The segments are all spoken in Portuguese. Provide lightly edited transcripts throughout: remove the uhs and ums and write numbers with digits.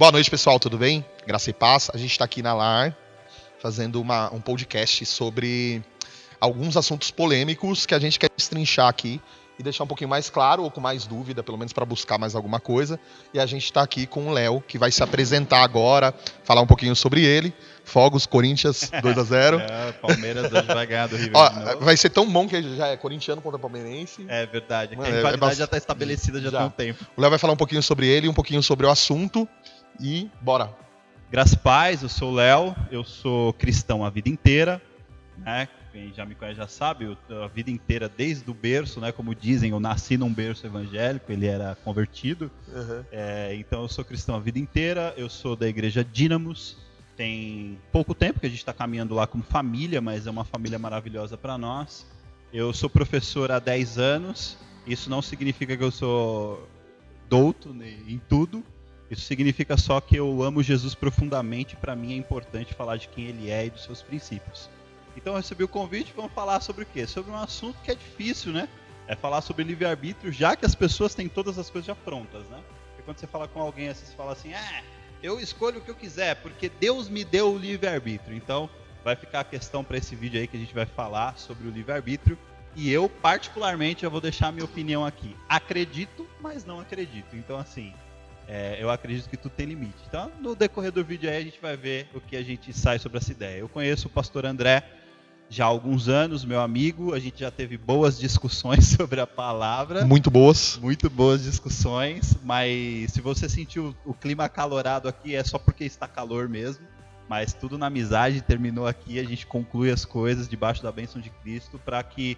Boa noite, pessoal, tudo bem? Graça e paz. A gente está aqui na LAR fazendo um podcast sobre alguns assuntos polêmicos que a gente quer destrinchar aqui e deixar um pouquinho mais claro ou com mais dúvida, pelo menos para buscar mais alguma coisa. E a gente está aqui com o Léo, que vai se apresentar agora, falar um pouquinho sobre ele. Fogos, Corinthians, 2-0. Palmeiras hoje vai ganhar do River Ó, de novo. vai ser tão bom que ele já é corintiano contra palmeirense. É verdade, Mano, a rivalidade já está estabelecida já tem um tempo. O Léo vai falar um pouquinho sobre ele, um pouquinho sobre o assunto e bora. Graças a paz, eu sou o Léo, eu sou cristão a vida inteira, né? Quem já me conhece já sabe, a vida inteira desde o berço, né? Como dizem, eu nasci num berço evangélico, ele era convertido. Uhum. Então eu sou cristão a vida inteira, eu sou da igreja Dínamos. Tem pouco tempo que a gente está caminhando lá como família, mas é uma família maravilhosa para nós. Eu sou professor há 10 anos, isso não significa que eu sou douto em tudo, isso significa só que eu amo Jesus profundamente, para mim é importante falar de quem ele é e dos seus princípios. Então eu recebi o convite, vamos falar sobre o quê? Sobre um assunto que é difícil, né? É falar sobre livre-arbítrio, já que as pessoas têm todas as coisas já prontas, né? Porque quando você fala com alguém, você fala assim, eu escolho o que eu quiser, porque Deus me deu o livre-arbítrio. Então, vai ficar a questão para esse vídeo aí que a gente vai falar sobre o livre-arbítrio. E eu, particularmente, eu vou deixar a minha opinião aqui. Acredito, mas não acredito. Então, assim, eu acredito que tudo tem limite. Então, no decorrer do vídeo aí, a gente vai ver o que a gente sai sobre essa ideia. Eu conheço o pastor André já há alguns anos, meu amigo, a gente já teve boas discussões sobre a palavra. Muito boas. Muito boas discussões, mas se você sentiu o clima acalorado aqui, é só porque está calor mesmo. Mas tudo na amizade, terminou aqui, a gente conclui as coisas debaixo da bênção de Cristo para que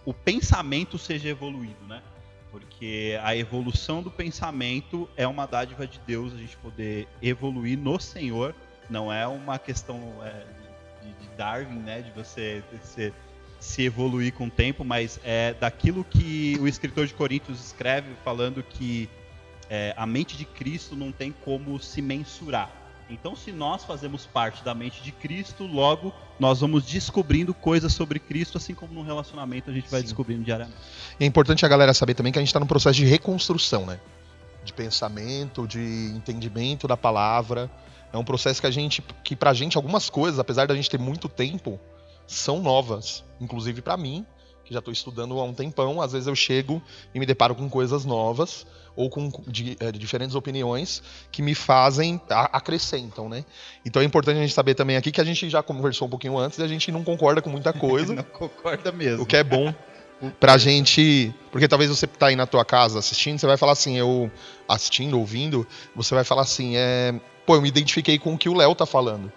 o pensamento seja evoluído, né? Porque a evolução do pensamento é uma dádiva de Deus, a gente poder evoluir no Senhor, não é uma questão de Darwin, né, de você se evoluir com o tempo, mas é daquilo que o escritor de Coríntios escreve, falando que a mente de Cristo não tem como se mensurar. Então, se nós fazemos parte da mente de Cristo, logo nós vamos descobrindo coisas sobre Cristo, assim como no relacionamento a gente vai descobrindo diariamente. É importante a galera saber também que a gente está num processo de reconstrução, né? De pensamento, de entendimento da palavra. É um processo que pra gente, algumas coisas, apesar da gente ter muito tempo, são novas. Inclusive pra mim, que já estou estudando há um tempão, às vezes eu chego e me deparo com coisas novas, ou com diferentes opiniões que me fazem, acrescentam, né? Então é importante a gente saber também aqui que a gente já conversou um pouquinho antes e a gente não concorda com muita coisa. Não concorda mesmo. O que é bom pra gente... Porque talvez você tá aí na tua casa assistindo, você vai falar assim, ouvindo, você vai falar assim, eu me identifiquei com o que o Léo tá falando.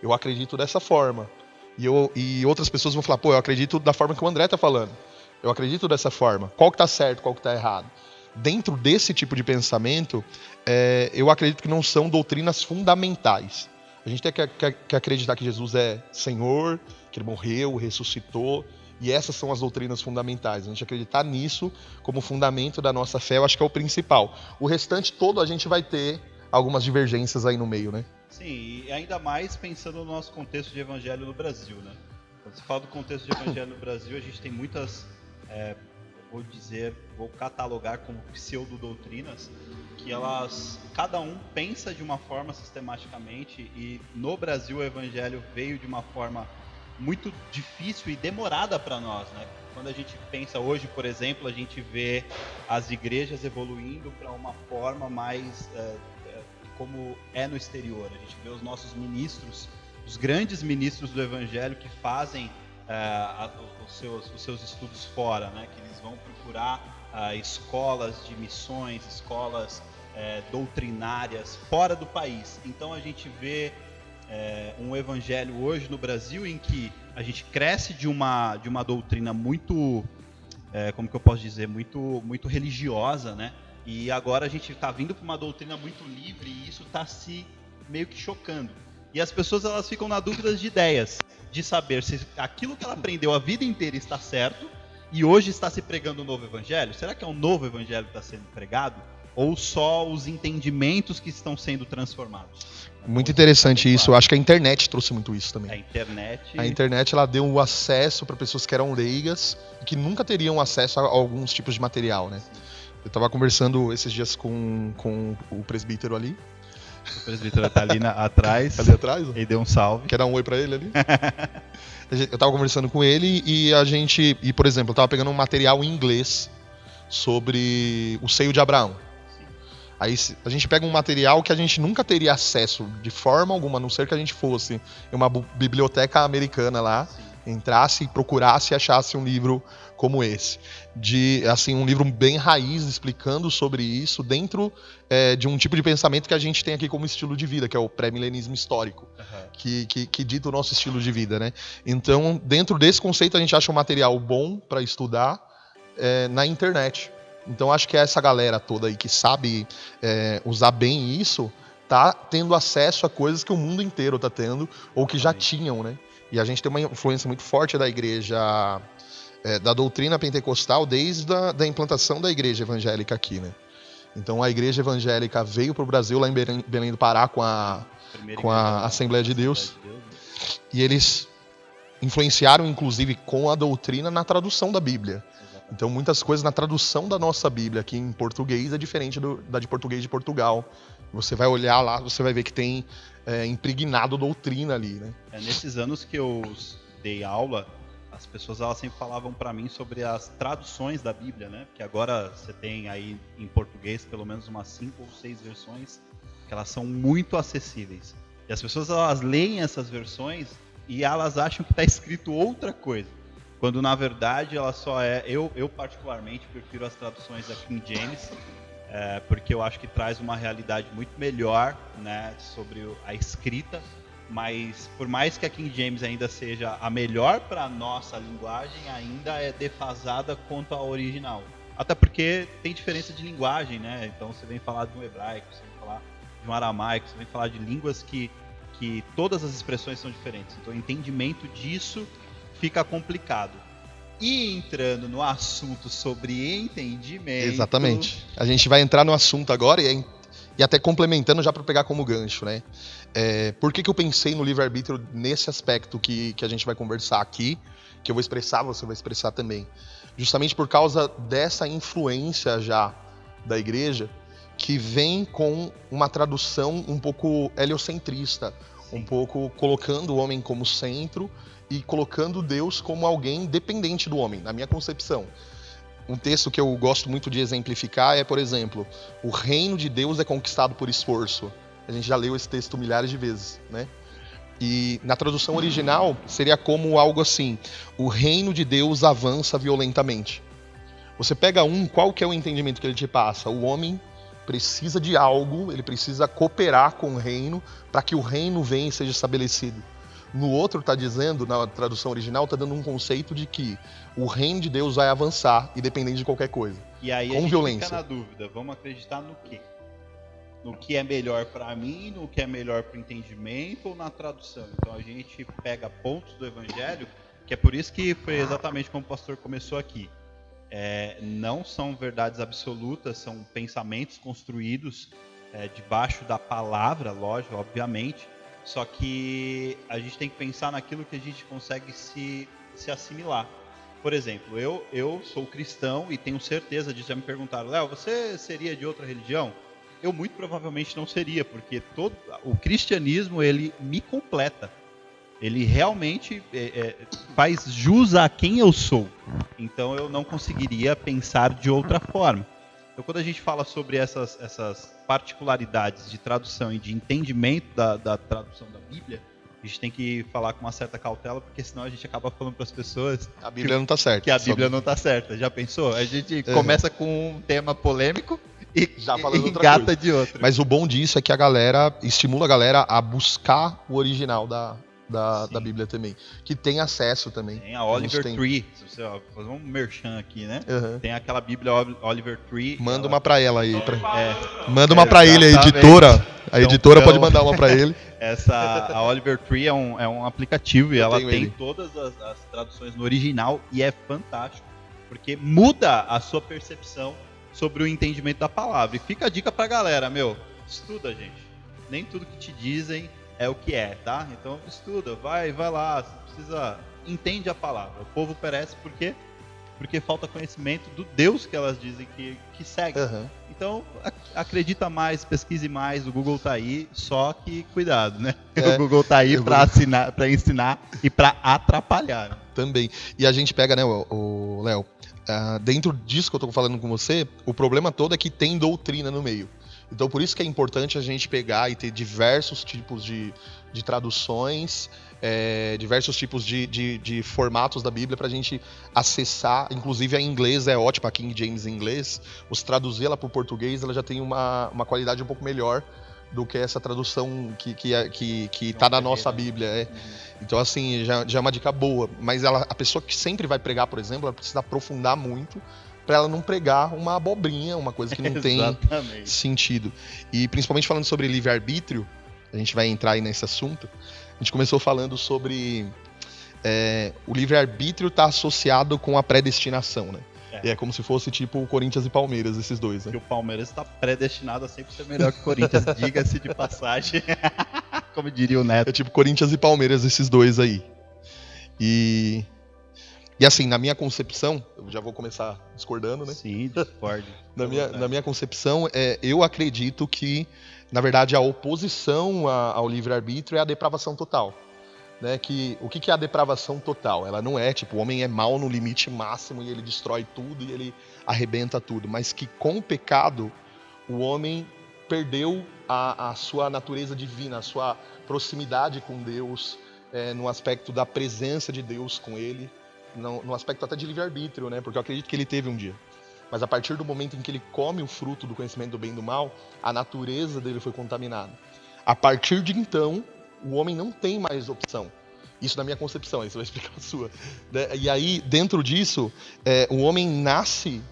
Eu acredito dessa forma. E outras pessoas vão falar, eu acredito da forma que o André tá falando. Eu acredito dessa forma. Qual que tá certo, qual que tá errado? Dentro desse tipo de pensamento, eu acredito que não são doutrinas fundamentais. A gente tem que acreditar que Jesus é Senhor, que Ele morreu, ressuscitou, e essas são as doutrinas fundamentais. A gente acreditar nisso como fundamento da nossa fé, eu acho que é o principal. O restante todo a gente vai ter algumas divergências aí no meio, né? Sim, e ainda mais pensando no nosso contexto de evangelho no Brasil, né? Quando se fala do contexto de evangelho no Brasil, a gente tem muitas, vou catalogar como pseudo-doutrinas, que cada um pensa de uma forma sistematicamente, e no Brasil o evangelho veio de uma forma muito difícil e demorada para nós, né? Quando a gente pensa hoje, por exemplo, a gente vê as igrejas evoluindo para uma forma mais como é no exterior. A gente vê os nossos ministros, os grandes ministros do evangelho que fazem os seus estudos fora, né? Que eles vão procurar escolas de missões, escolas doutrinárias fora do país. Então a gente vê um evangelho hoje no Brasil em que a gente cresce de uma doutrina muito, como que eu posso dizer, muito religiosa, né? E agora a gente está vindo para uma doutrina muito livre e isso está se meio que chocando. E as pessoas elas ficam na dúvida de ideias, de saber se aquilo que ela aprendeu a vida inteira está certo e hoje está se pregando um novo evangelho. Será que é um novo evangelho que está sendo pregado? Ou só os entendimentos que estão sendo transformados? Muito interessante isso. Eu acho que a internet trouxe muito isso também. A internet ela deu o acesso para pessoas que eram leigas e que nunca teriam acesso a alguns tipos de material, né? Eu estava conversando esses dias com o presbítero ali O presbítero tá ali atrás. Ali atrás, ó. Ele deu um salve. Quer dar um oi pra ele ali? Eu tava conversando com ele e, por exemplo, eu tava pegando um material em inglês sobre o seio de Abraão. Aí a gente pega um material que a gente nunca teria acesso de forma alguma, a não ser que a gente fosse em uma biblioteca americana lá, entrasse, procurasse e achasse um livro como esse. Assim, um livro bem raiz explicando sobre isso dentro de um tipo de pensamento que a gente tem aqui como estilo de vida, que é o pré-milenismo histórico, que dita o nosso estilo de vida, né? Então, dentro desse conceito, a gente acha um material bom para estudar na internet. Então acho que essa galera toda aí que sabe usar bem isso, tá tendo acesso a coisas que o mundo inteiro tá tendo, ou que já tinham, né? E a gente tem uma influência muito forte da igreja, da doutrina pentecostal, desde a implantação da igreja evangélica aqui, né? Então a igreja evangélica veio pro Brasil lá em Belém do Pará com a Assembleia de Deus. E eles influenciaram, inclusive, com a doutrina na tradução da Bíblia. Então, muitas coisas na tradução da nossa Bíblia aqui em português é diferente da de português de Portugal. Você vai olhar lá, você vai ver que tem impregnado doutrina ali, né? Nesses anos que eu dei aula, as pessoas elas sempre falavam para mim sobre as traduções da Bíblia, né? Porque agora você tem aí em português pelo menos umas 5 ou 6 versões que elas são muito acessíveis. E as pessoas elas leem essas versões e elas acham que está escrito outra coisa. Quando na verdade ela só é... Eu particularmente prefiro as traduções da King James, porque eu acho que traz uma realidade muito melhor, né, sobre a escrita, mas por mais que a King James ainda seja a melhor para a nossa linguagem, ainda é defasada quanto à original. Até porque tem diferença de linguagem, né? Então você vem falar de um hebraico, você vem falar de um aramaico, você vem falar de línguas que todas as expressões são diferentes. Então o entendimento disso fica complicado. E entrando no assunto sobre entendimento... Exatamente. A gente vai entrar no assunto agora e até complementando já para pegar como gancho, né? Por que eu pensei no livre-arbítrio nesse aspecto que a gente vai conversar aqui, que eu vou expressar, você vai expressar também? Justamente por causa dessa influência já da igreja, que vem com uma tradução um pouco heliocentrista, um pouco colocando o homem como centro e colocando Deus como alguém dependente do homem, na minha concepção. Um texto que eu gosto muito de exemplificar é, por exemplo, o reino de Deus é conquistado por esforço. A gente já leu esse texto milhares de vezes, né? E na tradução original seria como algo assim: o reino de Deus avança violentamente. Você pega qual que é o entendimento que ele te passa? O homem precisa de algo, ele precisa cooperar com o reino para que o reino venha e seja estabelecido. No outro está dizendo, na tradução original, está dando um conceito de que o reino de Deus vai avançar, independente de qualquer coisa. E aí com a gente violência. fica na dúvida, vamos acreditar no quê? No que é melhor para mim, no que é melhor para o entendimento ou na tradução? Então a gente pega pontos do Evangelho, que é por isso que foi exatamente como o pastor começou aqui. Não são verdades absolutas, são pensamentos construídos debaixo da palavra, lógico, obviamente, só que a gente tem que pensar naquilo que a gente consegue se assimilar. Por exemplo, eu sou cristão e tenho certeza disso. Já me perguntaram, Léo, você seria de outra religião? Eu muito provavelmente não seria, porque o cristianismo ele me completa. Ele realmente faz jus a quem eu sou. Então eu não conseguiria pensar de outra forma. Então quando a gente fala sobre essas particularidades de tradução e de entendimento da tradução da Bíblia, a gente tem que falar com uma certa cautela, porque senão a gente acaba falando para as pessoas a Bíblia não está certa. Que a Bíblia não está certa. Já pensou? A gente começa com um tema polêmico e já falando outra engata coisa. de outra. Mas o bom disso é que a galera estimula a galera a buscar o original da Bíblia também, que tem acesso também. Tem a Oliver Tree, se você fazer um merchan aqui, né? Tem aquela Bíblia Oliver Tree. Manda uma pra ela aí. Manda uma pra ele, a editora. A então, editora pode mandar uma pra ele. A Oliver Tree é um aplicativo e ela tem todas as traduções no original e é fantástico, porque muda a sua percepção sobre o entendimento da palavra. E fica a dica pra galera, estuda, gente. Nem tudo que te dizem é o que é, tá? Então estuda, vai lá, você precisa... Entende a palavra. O povo perece porque porque falta conhecimento do Deus que elas dizem que seguem. Aham. Então, acredita mais, pesquise mais, o Google tá aí, só que cuidado, né? É, O Google tá aí eu para ensinar e para atrapalhar. Né? Também. E a gente pega, né, o Léo, dentro disso que eu tô falando com você, o problema todo é que tem doutrina no meio. Então, por isso que é importante a gente pegar e ter diversos tipos de traduções, diversos tipos de formatos da Bíblia para a gente acessar. Inclusive, a inglês é ótima, a King James em inglês. Você traduzir ela para o português, ela já tem uma qualidade um pouco melhor do que essa tradução que tá na nossa Bíblia. Então, assim, já é uma dica boa. Mas a pessoa que sempre vai pregar, por exemplo, ela precisa aprofundar muito para ela não pregar uma abobrinha, uma coisa que não tem sentido. E principalmente falando sobre livre-arbítrio, a gente vai entrar aí nesse assunto, a gente começou falando sobre o livre-arbítrio está associado com a predestinação, né? E é como se fosse tipo o Corinthians e Palmeiras, esses dois, né? E o Palmeiras está predestinado a sempre ser melhor que o Corinthians, diga-se de passagem. Como diria o Neto. É tipo Corinthians e Palmeiras, esses dois aí. E assim, na minha concepção, eu já vou começar discordando, né? Sim, discorde. Na minha concepção, eu acredito que, na verdade, a oposição ao livre-arbítrio é a depravação total. Né? O que é a depravação total? Ela não é, tipo, o homem é mau no limite máximo e ele destrói tudo e ele arrebenta tudo. Mas que com o pecado, o homem perdeu a sua natureza divina, a sua proximidade com Deus, no aspecto da presença de Deus com ele. No aspecto até de livre-arbítrio, né? Porque eu acredito que ele teve um dia. Mas a partir do momento em que ele come o fruto do conhecimento do bem e do mal, a natureza dele foi contaminada. A partir de então, o homem não tem mais opção. Isso na minha concepção, aí você vai explicar a sua. E aí, dentro disso, o homem nasce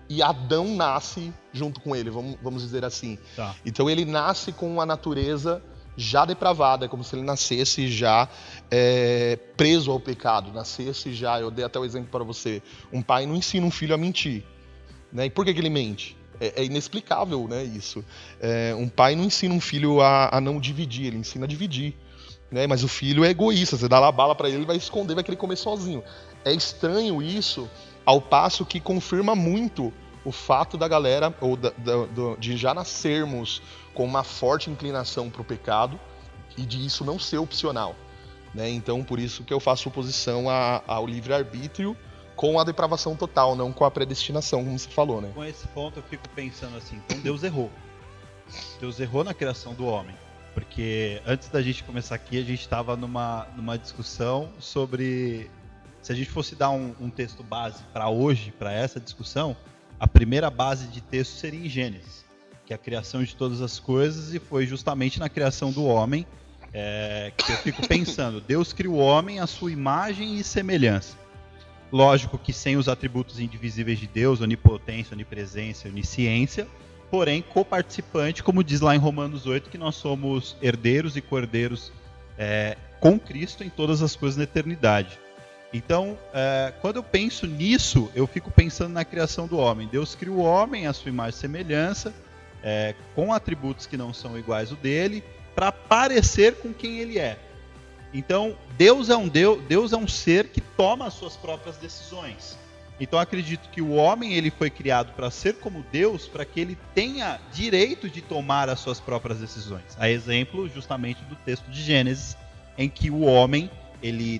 e Adão nasce junto com ele, vamos dizer assim. Tá. Então ele nasce com a natureza já depravada, é como se ele nascesse já preso ao pecado, nascesse já, eu dei até o exemplo para você, um pai não ensina um filho a mentir, né? E por que ele mente? É inexplicável, né, isso. Um pai não ensina um filho a não dividir, ele ensina a dividir, né? Mas o filho é egoísta, você dá lá a bala para ele vai esconder, vai querer comer sozinho. É estranho isso, ao passo que confirma muito o fato da galera, ou de já nascermos com uma forte inclinação para o pecado e de isso não ser opcional, né? Então, por isso que eu faço oposição ao livre-arbítrio com a depravação total, não com a predestinação, como você falou, né? Com esse ponto eu fico pensando assim, então Deus errou. Deus errou na criação do homem. Porque antes da gente começar aqui, a gente estava numa discussão sobre... Se a gente fosse dar um texto base para hoje, para essa discussão, a primeira base de texto seria em Gênesis, que é a criação de todas as coisas, e foi justamente na criação do homem que eu fico pensando. Deus criou o homem à sua imagem e semelhança. Lógico que sem os atributos indivisíveis de Deus, onipotência, onipresença, onisciência, porém coparticipante, como diz lá em Romanos 8, que nós somos herdeiros e co-herdeiros com Cristo em todas as coisas na eternidade. Então, quando eu penso nisso, eu fico pensando na criação do homem. Deus criou o homem à sua imagem e semelhança, com atributos que não são iguais ao dele, para parecer com quem ele é. Então, Deus é um ser que toma as suas próprias decisões. Então, acredito que o homem ele foi criado para ser como Deus, para que ele tenha direito de tomar as suas próprias decisões. A exemplo, justamente, do texto de Gênesis, em que o homem,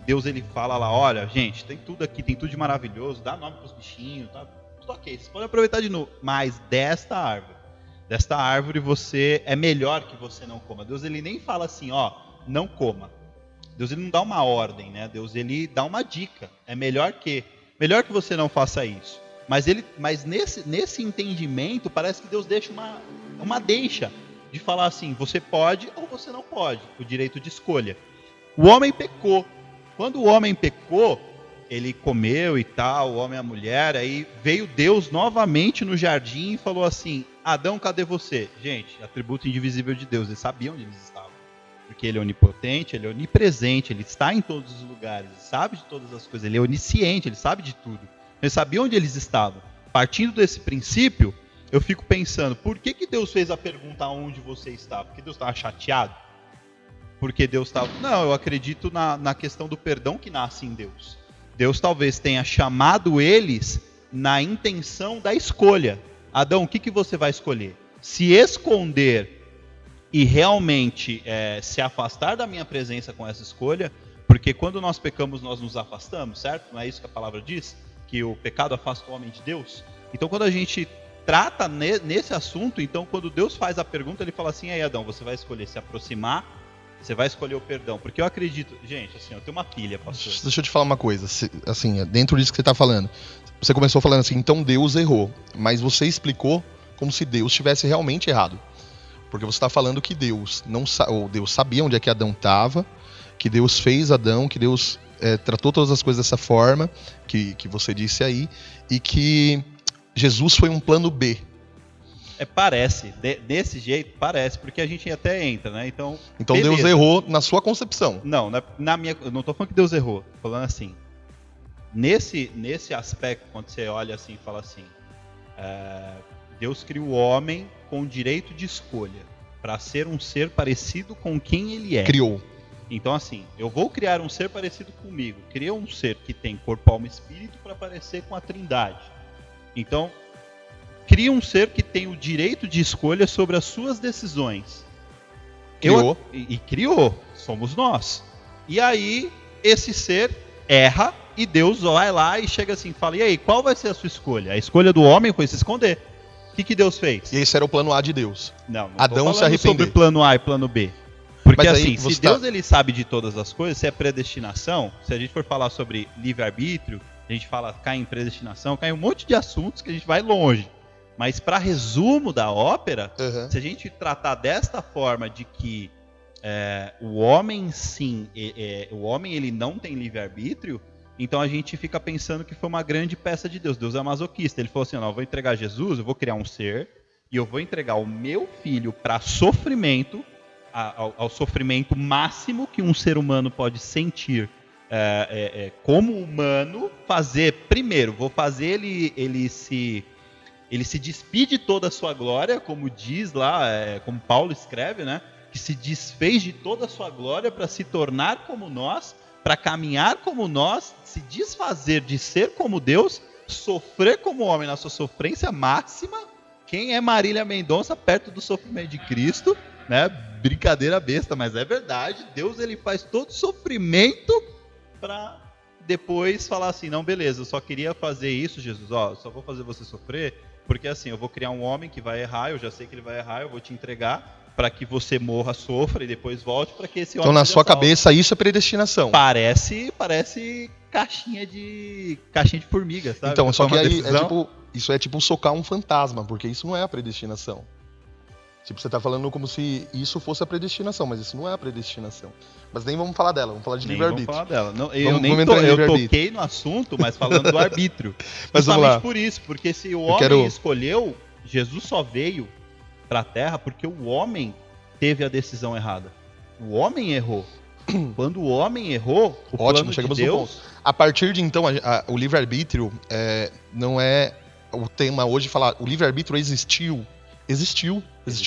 Deus fala lá, olha, gente, tem tudo aqui, tem tudo de maravilhoso, dá nome para os bichinhos, tá tudo ok, vocês podem aproveitar de novo, mas desta árvore você é melhor que você não coma. Deus ele nem fala assim, ó, não coma. Deus ele não dá uma ordem, né? Deus ele dá uma dica. É melhor que você não faça isso. Mas nesse entendimento parece que Deus deixa uma deixa de falar assim, você pode ou você não pode, o direito de escolha. O homem pecou. Quando o homem pecou, ele comeu e tal, o homem e a mulher, aí veio Deus novamente no jardim e falou assim, Adão, cadê você? Gente, atributo indivisível de Deus, eles sabiam onde eles estavam. Porque ele é onipotente, ele é onipresente, ele está em todos os lugares, ele sabe de todas as coisas, ele é onisciente, ele sabe de tudo. Ele sabia onde eles estavam. Partindo desse princípio, eu fico pensando, por que Deus fez a pergunta onde você está? Porque Deus estava chateado? Porque Deus estava... Não, eu acredito na questão do perdão que nasce em Deus. Deus talvez tenha chamado eles na intenção da escolha. Adão, o que você vai escolher? Se esconder e realmente se afastar da minha presença com essa escolha, porque quando nós pecamos, nós nos afastamos, certo? Não é isso que a palavra diz? Que o pecado afasta o homem de Deus? Então, quando a gente trata nesse assunto, então, quando Deus faz a pergunta, ele fala assim, aí, Adão, você vai escolher se aproximar, você vai escolher o perdão. Porque eu acredito... Gente, assim, eu tenho uma pilha, pastor. Deixa eu te falar uma coisa, assim, dentro disso que você tá falando. Você começou falando assim, então Deus errou. Mas você explicou como se Deus tivesse realmente errado. Porque você está falando que Deus Deus sabia onde é que Adão estava, que Deus fez Adão, que Deus tratou todas as coisas dessa forma, que você disse aí, e que Jesus foi um plano B. Parece, desse jeito, parece, porque a gente até entra, né? Então Deus errou na sua concepção. Não, eu não tô falando que Deus errou, tô falando assim, nesse aspecto, quando você olha assim e fala assim, Deus criou o homem com direito de escolha, para ser um ser parecido com quem ele é. Criou. Então assim, eu vou criar um ser parecido comigo, criou um ser que tem corpo, alma e espírito para parecer com a Trindade. Então, cria um ser que tem o direito de escolha sobre as suas decisões. Criou. Criou, somos nós. E aí, esse ser erra e Deus vai lá e chega assim, fala, e aí, qual vai ser a sua escolha? A escolha do homem foi se esconder. O que Deus fez? E esse era o plano A de Deus. Não Adão se arrependeu sobre plano A e plano B. Porque mas assim, se Deus ele sabe de todas as coisas, se é predestinação, se a gente for falar sobre livre-arbítrio, a gente cai em predestinação, cai em um monte de assuntos que a gente vai longe. Mas para resumo da ópera, se a gente tratar desta forma de que o homem sim, o homem ele não tem livre-arbítrio, então a gente fica pensando que foi uma grande peça de Deus. Deus é masoquista. Ele falou assim, não, eu vou entregar Jesus, eu vou criar um ser, e eu vou entregar o meu filho para sofrimento, ao sofrimento máximo que um ser humano pode sentir como humano, vou fazer ele se despide de toda a sua glória, como diz lá, como Paulo escreve, né? Que se desfez de toda a sua glória para se tornar como nós, para caminhar como nós, se desfazer de ser como Deus, sofrer como homem na sua sofrência máxima. Quem é Marília Mendonça perto do sofrimento de Cristo? Né? Brincadeira besta, mas é verdade. Deus ele faz todo sofrimento para depois falar assim, não, beleza, eu só queria fazer isso, Jesus, só vou fazer você sofrer, porque assim, eu vou criar um homem que vai errar, eu já sei que ele vai errar, eu vou te entregar para que você morra, sofra e depois volte para que esse homem... Então na sua cabeça isso é predestinação. Parece caixinha de formiga, sabe? Então, só que aí isso é tipo socar um fantasma, porque isso não é a predestinação. Tipo, você tá falando como se isso fosse a predestinação, mas isso não é a predestinação. Mas nem vamos falar dela, vamos falar de livre-arbítrio. Vamos falar dela. Não, eu toquei no assunto, mas falando do arbítrio. Mas vamos lá. Por isso, porque se o homem escolheu, Jesus só veio pra Terra porque o homem teve a decisão errada. O homem errou. Quando o homem errou, Ótimo, chegamos no ponto. A partir de então, o livre-arbítrio não é o tema hoje falar. O livre-arbítrio existiu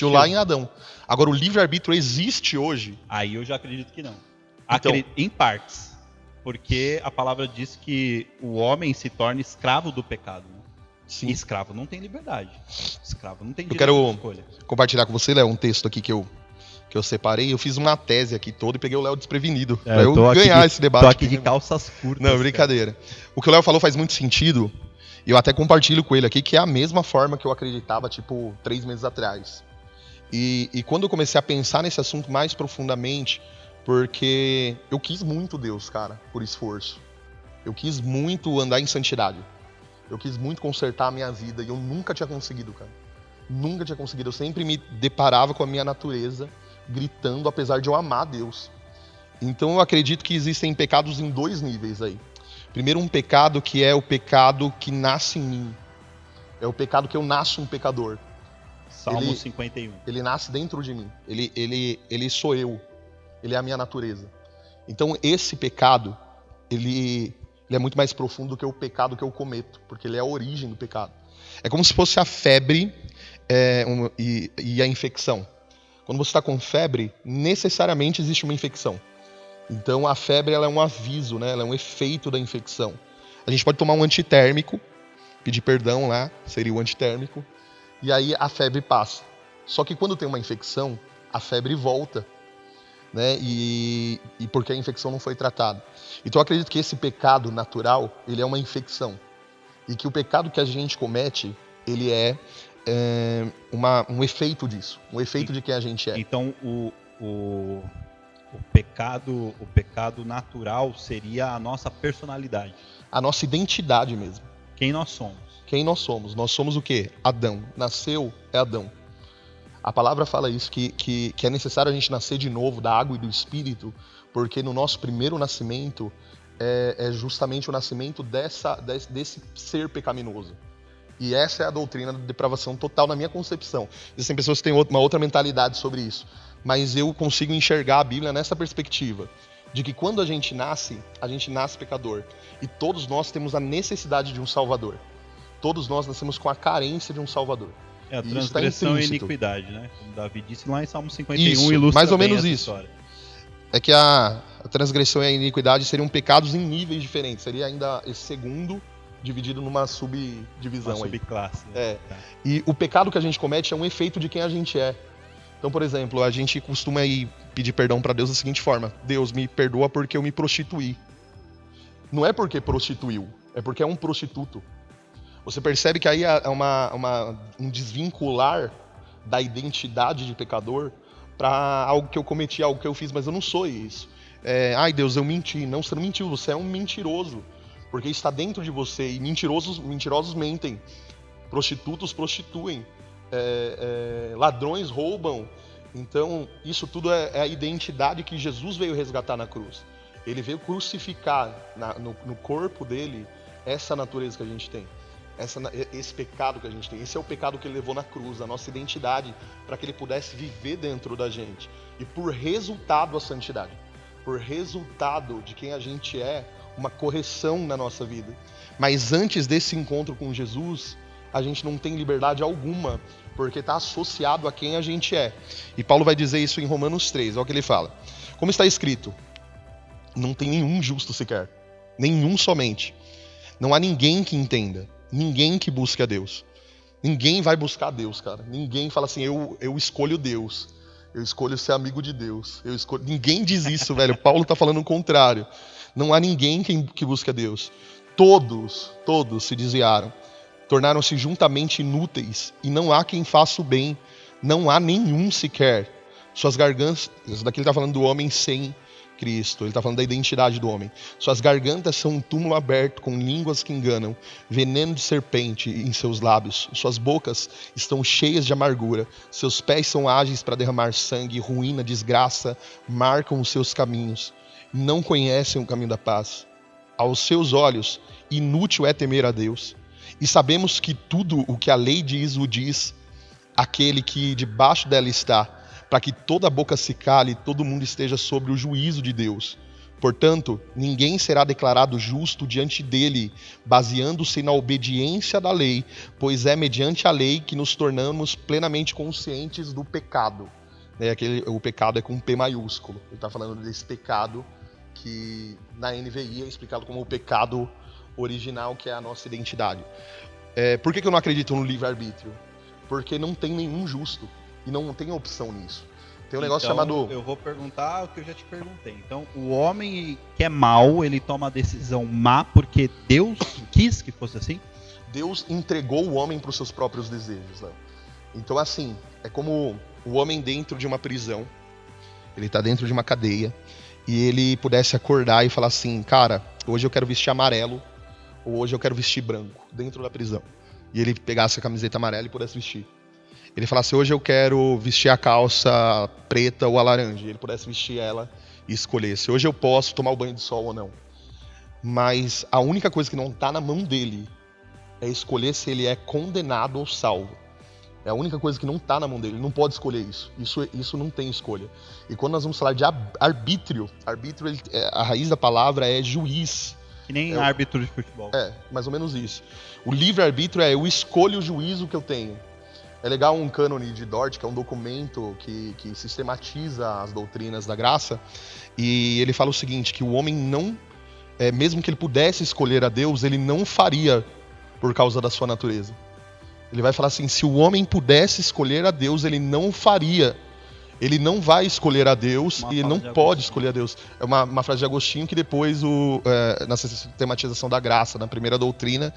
lá em Adão. Agora, o livre-arbítrio existe hoje? Aí eu já acredito que não. Então, em partes. Porque a palavra diz que o homem se torna escravo do pecado. Né? Sim. E escravo não tem liberdade. Escravo não tem direito de escolha. Eu quero compartilhar com você, Léo, um texto aqui que eu separei. Eu fiz uma tese aqui toda e peguei o Léo desprevenido. Pra eu ganhar esse debate. Tô aqui de calças curtas. Não, brincadeira. Cara. O que o Léo falou faz muito sentido. E eu até compartilho com ele aqui, que é a mesma forma que eu acreditava, 3 meses atrás. E quando eu comecei a pensar nesse assunto mais profundamente, porque eu quis muito Deus, cara, por esforço. Eu quis muito andar em santidade. Eu quis muito consertar a minha vida e eu nunca tinha conseguido, cara. Nunca tinha conseguido. Eu sempre me deparava com a minha natureza gritando, apesar de eu amar Deus. Então eu acredito que existem pecados em 2 níveis aí. Primeiro, um pecado que é o pecado que nasce em mim. É o pecado que eu nasço um pecador. Salmo 51. Ele nasce dentro de mim. Ele sou eu. Ele é a minha natureza. Então, esse pecado, ele é muito mais profundo do que o pecado que eu cometo, porque ele é a origem do pecado. É como se fosse a febre e a infecção. Quando você está com febre, necessariamente existe uma infecção. Então a febre ela é um aviso, né? Ela é um efeito da infecção. A gente pode tomar um antitérmico, pedir perdão lá, seria o antitérmico, e aí a febre passa. Só que quando tem uma infecção, a febre volta, né? E porque a infecção não foi tratada. Então eu acredito que esse pecado natural, ele é uma infecção. E que o pecado que a gente comete, ele é um efeito disso, um efeito de quem a gente é. Então o pecado natural seria a nossa personalidade. A nossa identidade mesmo. Quem nós somos. Quem nós somos. Nós somos o quê? Adão. Nasceu é Adão. A palavra fala isso, que é necessário a gente nascer de novo da água e do Espírito, porque no nosso primeiro nascimento é justamente o nascimento desse ser pecaminoso. E essa é a doutrina da depravação total na minha concepção. Existem pessoas que têm uma outra mentalidade sobre isso, mas eu consigo enxergar a Bíblia nessa perspectiva, de que quando a gente nasce pecador. E todos nós temos a necessidade de um Salvador. Todos nós nascemos com a carência de um Salvador. É a transgressão e iniquidade, né? Como Davi disse lá em Salmo 51, isso, ilustra mais ou bem menos essa isso. História. É que a transgressão e a iniquidade seriam pecados em níveis diferentes. Seria ainda esse segundo dividido numa subdivisão. Uma subclasse. Né? É. Tá. E o pecado que a gente comete é um efeito de quem a gente é. Então, por exemplo, a gente costuma pedir perdão para Deus da seguinte forma: Deus, me perdoa porque eu me prostituí. Não é porque prostituiu, é porque é um prostituto. Você percebe que aí é um desvincular da identidade de pecador para algo que eu cometi, algo que eu fiz, mas eu não sou isso. Ai Deus, eu menti. Não, você não mentiu, você é um mentiroso. Porque está dentro de você, e mentirosos mentem. Prostitutos prostituem. Ladrões roubam. Então, isso tudo é a identidade que Jesus veio resgatar na cruz. Ele veio crucificar no corpo dele essa natureza que a gente tem. Esse pecado que a gente tem. Esse é o pecado que ele levou na cruz, a nossa identidade, para que ele pudesse viver dentro da gente. E por resultado a santidade. Por resultado de quem a gente é, uma correção na nossa vida. Mas antes desse encontro com Jesus, a gente não tem liberdade alguma, porque está associado a quem a gente é. E Paulo vai dizer isso em Romanos 3, olha o que ele fala. Como está escrito, não tem nenhum justo sequer, nenhum somente. Não há ninguém que entenda, ninguém que busque a Deus. Ninguém vai buscar a Deus, cara. Ninguém fala assim, eu escolho Deus. Eu escolho ser amigo de Deus. Ninguém diz isso, velho. Paulo está falando o contrário. Não há ninguém que busque a Deus. Todos se desviaram. Tornaram-se juntamente inúteis. E não há quem faça o bem. Não há nenhum sequer. Suas gargantas... Isso daqui ele está falando do homem sem Cristo. Ele está falando da identidade do homem. Suas gargantas são um túmulo aberto com línguas que enganam. Veneno de serpente em seus lábios. Suas bocas estão cheias de amargura. Seus pés são ágeis para derramar sangue. Ruína, desgraça marcam os seus caminhos. Não conhecem o caminho da paz. Aos seus olhos, inútil é temer a Deus. E sabemos que tudo o que a lei diz, o diz aquele que debaixo dela está, para que toda a boca se cale e todo mundo esteja sobre o juízo de Deus. Portanto, ninguém será declarado justo diante dele, baseando-se na obediência da lei, pois é mediante a lei que nos tornamos plenamente conscientes do pecado. O pecado é com P maiúsculo. Ele está falando desse pecado que na NVI é explicado como o pecado original, que é a nossa identidade. Por que eu não acredito no livre-arbítrio? Porque não tem nenhum justo e não tem opção nisso. Tem um negócio chamado... Eu vou perguntar o que eu já te perguntei. Então, o homem que é mau, ele toma a decisão má porque Deus quis que fosse assim? Deus entregou o homem para os seus próprios desejos, né? Então, assim, é como o homem dentro de uma prisão. Ele está dentro de uma cadeia. E ele pudesse acordar e falar assim, cara, hoje eu quero vestir amarelo, ou hoje eu quero vestir branco, dentro da prisão. E ele pegasse a camiseta amarela e pudesse vestir. Ele falasse, hoje eu quero vestir a calça preta ou a laranja. E ele pudesse vestir ela e escolhesse. Hoje eu posso tomar o banho de sol ou não. Mas a única coisa que não está na mão dele é escolher se ele é condenado ou salvo. É a única coisa que não está na mão dele. Ele não pode escolher isso. Isso não tem escolha. E quando nós vamos falar de arbítrio, a raiz da palavra é juiz. Que nem árbitro de futebol. Mais ou menos isso. O livre-arbítrio é eu escolho o juízo que eu tenho. É legal um cânone de Dort, que é um documento que sistematiza as doutrinas da graça. E ele fala o seguinte, que o homem não mesmo que ele pudesse escolher a Deus, ele não faria por causa da sua natureza. Ele vai falar assim, se o homem pudesse escolher a Deus, ele não faria. Ele não vai escolher a Deus e ele não pode escolher a Deus. É uma frase de Agostinho que depois, na sistematização da graça, na primeira doutrina,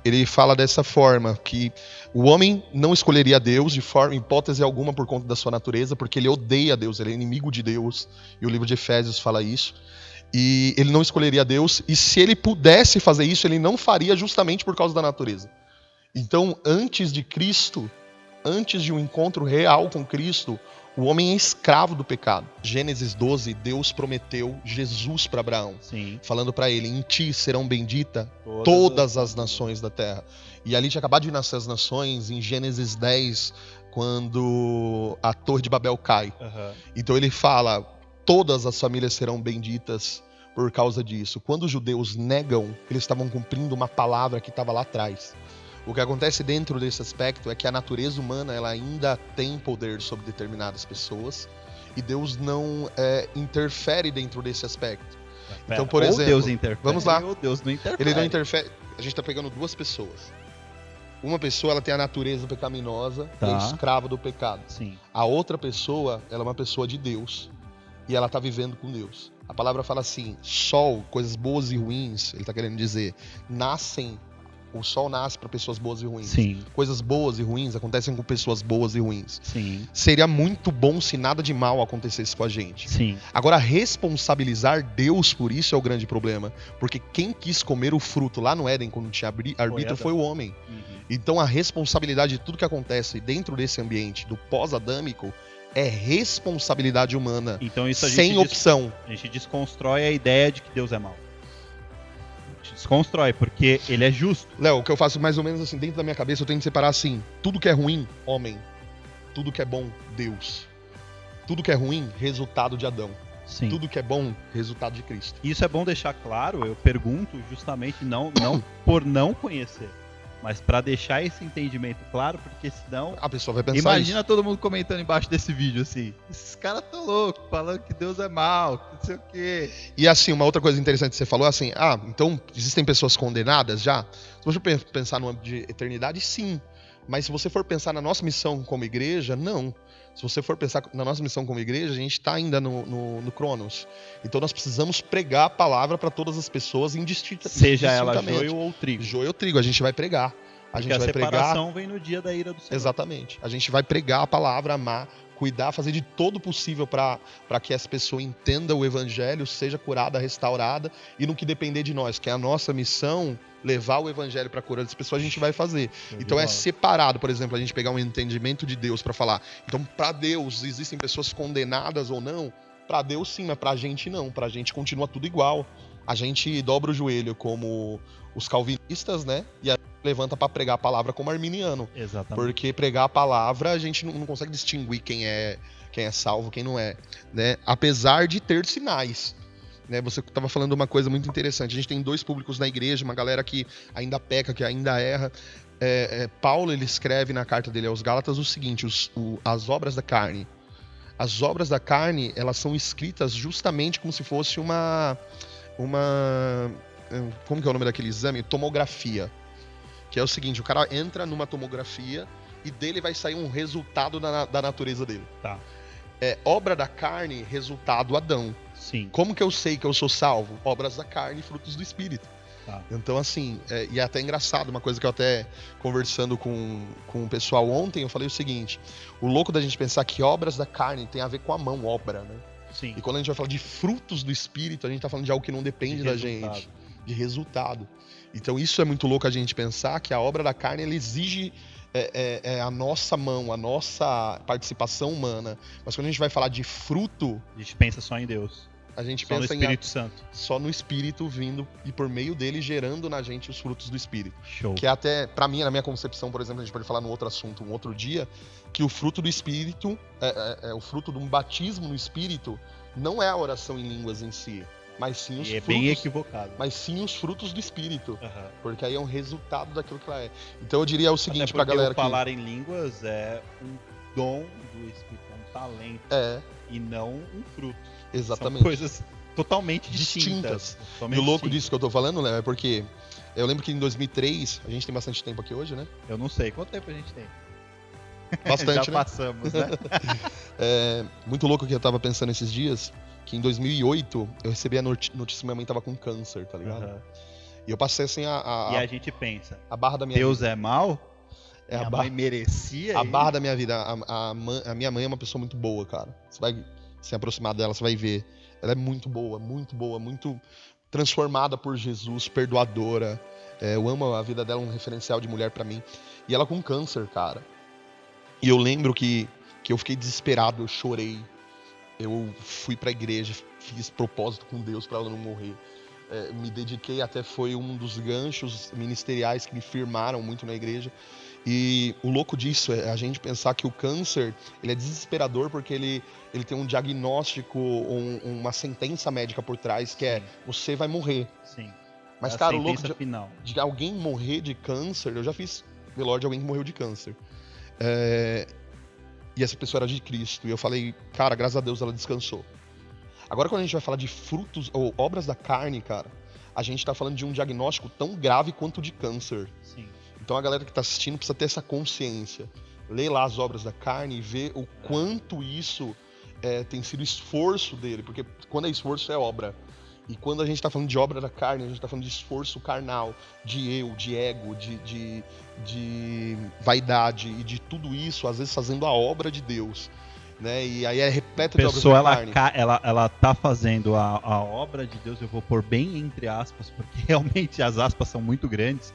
ele fala dessa forma, que o homem não escolheria a Deus de forma, hipótese alguma por conta da sua natureza, porque ele odeia a Deus, ele é inimigo de Deus, e o livro de Efésios fala isso. E ele não escolheria a Deus, e se ele pudesse fazer isso, ele não faria justamente por causa da natureza. Então, antes de Cristo, antes de um encontro real com Cristo, o homem é escravo do pecado. Gênesis 12, Deus prometeu Jesus para Abraão, falando para ele, em ti serão benditas todas as nações da terra. E ali tinha acabado de nascer as nações, em Gênesis 10, quando a Torre de Babel cai. Então ele fala, todas as famílias serão benditas por causa disso. Quando os judeus negam, eles estavam cumprindo uma palavra que estava lá atrás. O que acontece dentro desse aspecto é que a natureza humana ela ainda tem poder sobre determinadas pessoas e Deus não interfere dentro desse aspecto. Então, por exemplo, Deus interfere, vamos lá. Ou Deus não interfere. Ele não interfere. A gente está pegando duas pessoas. Uma pessoa ela tem a natureza pecaminosa, é escrava do pecado. A outra pessoa ela é uma pessoa de Deus e ela está vivendo com Deus. A palavra fala assim, sol, coisas boas e ruins, ele está querendo dizer, nascem. O sol nasce para pessoas boas e ruins. Coisas boas e ruins acontecem com pessoas boas e ruins. Seria muito bom se nada de mal acontecesse com a gente. Agora, responsabilizar Deus por isso é o grande problema. Porque quem quis comer o fruto lá no Éden, quando tinha arbítrio, foi o homem. Então, a responsabilidade de tudo que acontece dentro desse ambiente do pós-adâmico é responsabilidade humana, então, isso sem opção. A gente desconstrói a ideia de que Deus é mau. Desconstrói, porque ele é justo. Léo, o que eu faço mais ou menos assim, dentro da minha cabeça, eu tenho que separar assim, tudo que é ruim, homem. Tudo que é bom, Deus. Tudo que é ruim, resultado de Adão. Tudo que é bom, resultado de Cristo. Isso é bom deixar claro, eu pergunto justamente não por não conhecer, mas para deixar esse entendimento claro, porque senão a pessoa vai pensar imagina isso. Todo mundo comentando embaixo desse vídeo assim, esses caras tão loucos, falando que Deus é mau, não sei o quê. E assim, uma outra coisa interessante que você falou, assim, então existem pessoas condenadas já? Se você pensar no âmbito de eternidade, sim. Mas se você for pensar na nossa missão como igreja, não. Se você for pensar na nossa missão como igreja, a gente está ainda no Cronos. Então nós precisamos pregar a palavra para todas as pessoas indistintamente. Seja ela joio ou trigo. Joio ou trigo, a gente vai pregar. Porque a separação vem no dia da ira do Senhor. Exatamente. A gente vai pregar a palavra, amar, cuidar, fazer de todo possível para que essa pessoa entenda o evangelho, seja curada, restaurada, e no que depender de nós, que é a nossa missão, levar o evangelho para a cura das pessoas, a gente vai fazer. Então é separado, por exemplo, a gente pegar um entendimento de Deus para falar. Então, para Deus, existem pessoas condenadas ou não? Para Deus sim, mas para a gente não. Para a gente continua tudo igual. A gente dobra o joelho como os calvinistas, né? E a levanta para pregar a palavra como arminiano. Exatamente. Porque pregar a palavra, a gente não consegue distinguir quem é salvo, quem não é, né? Apesar de ter sinais. Né? Você estava falando uma coisa muito interessante. A gente tem dois públicos na igreja, uma galera que ainda peca, que ainda erra. Paulo, ele escreve na carta dele aos Gálatas o seguinte, as obras da carne. As obras da carne, elas são escritas justamente como se fosse uma como que é o nome daquele exame? Tomografia. Que é o seguinte, o cara entra numa tomografia e dele vai sair um resultado da natureza dele. Tá. Obra da carne, resultado Adão. Sim. Como que eu sei que eu sou salvo? Obras da carne, frutos do Espírito. Tá. Então, assim, e é até engraçado, uma coisa que eu até conversando com o pessoal ontem, eu falei o seguinte, o louco da gente pensar que obras da carne tem a ver com a mão, obra, né? Sim. E quando a gente vai falar de frutos do Espírito, a gente tá falando de algo que não depende da gente, de resultado. Então isso é muito louco a gente pensar que a obra da carne ela exige a nossa mão, a nossa participação humana. Mas quando a gente vai falar de fruto, a gente pensa só em Deus. A gente só pensa no Espírito Santo. Só no Espírito vindo e por meio dele gerando na gente os frutos do Espírito. Show. Que é até, pra mim, na minha concepção, por exemplo, a gente pode falar num outro assunto, um outro dia, que o fruto do Espírito, o fruto de um batismo no Espírito, não é a oração em línguas em si, mas sim os frutos. Bem equivocado. Mas sim os frutos do Espírito. Uhum. Porque aí é um resultado daquilo que ela é. Então eu diria o seguinte pra galera que falar em línguas é um dom do Espírito, é um talento. E não um fruto. Exatamente. São coisas totalmente distintas. Totalmente E o louco distintas. disso que eu tô falando, Léo, é porque eu lembro que em 2003, a gente tem bastante tempo aqui hoje, né? Eu não sei. Quanto tempo a gente tem? Bastante, Já né? passamos, né? Muito louco que eu tava pensando esses dias, que em 2008 eu recebi a notícia que minha mãe tava com câncer, tá ligado? Aham. E eu passei assim E a gente pensa, a barra da minha Deus vida. é mau? É a Minha barra, mãe merecia a barra isso? da minha vida. A minha mãe é uma pessoa muito boa, cara. Você vai se aproximar dela, você vai ver. Ela é muito boa, muito transformada por Jesus, perdoadora. Eu amo a vida dela, um referencial de mulher pra mim. E ela com câncer, cara. E eu lembro que eu fiquei desesperado, eu chorei. Eu fui pra igreja, fiz propósito com Deus pra ela não morrer. Me dediquei, até foi um dos ganchos ministeriais que me firmaram muito na igreja. E o louco disso é a gente pensar que o câncer, ele é desesperador porque ele tem um diagnóstico, uma sentença médica por trás, que é, Sim. você vai morrer. Sim. Mas, É a cara, o louco sentença final. de alguém morrer de câncer, eu já fiz velório de alguém que morreu de câncer. E essa pessoa era de Cristo. E eu falei, cara, graças a Deus ela descansou. Agora, quando a gente vai falar de frutos ou obras da carne, cara, a gente tá falando de um diagnóstico tão grave quanto o de câncer. Sim. Então a galera que tá assistindo precisa ter essa consciência. Lê lá as obras da carne e vê o quanto isso tem sido esforço dele. Porque quando é esforço, é obra. E quando a gente tá falando de obra da carne, a gente tá falando de esforço carnal, de eu, de ego, de vaidade e de tudo isso, às vezes fazendo a obra de Deus. Né? E aí é repleta de obras da carne. Ela tá fazendo a obra de Deus, eu vou pôr bem entre aspas, porque realmente as aspas são muito grandes,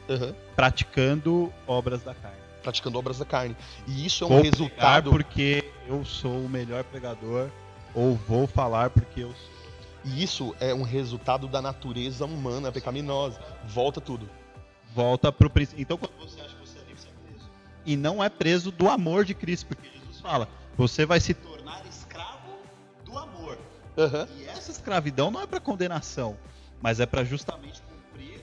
praticando obras da carne. Praticando obras da carne. E isso é Vou um resultado. porque eu sou o melhor pregador, ou vou falar porque eu sou. E isso é um resultado da natureza humana pecaminosa. Volta tudo. Volta pro princípio. Então, quando você acha que você é livre, você é preso. E não é preso do amor de Cristo, porque Jesus fala, você vai se tornar escravo do amor. E essa escravidão não é para condenação, mas é para justamente cumprir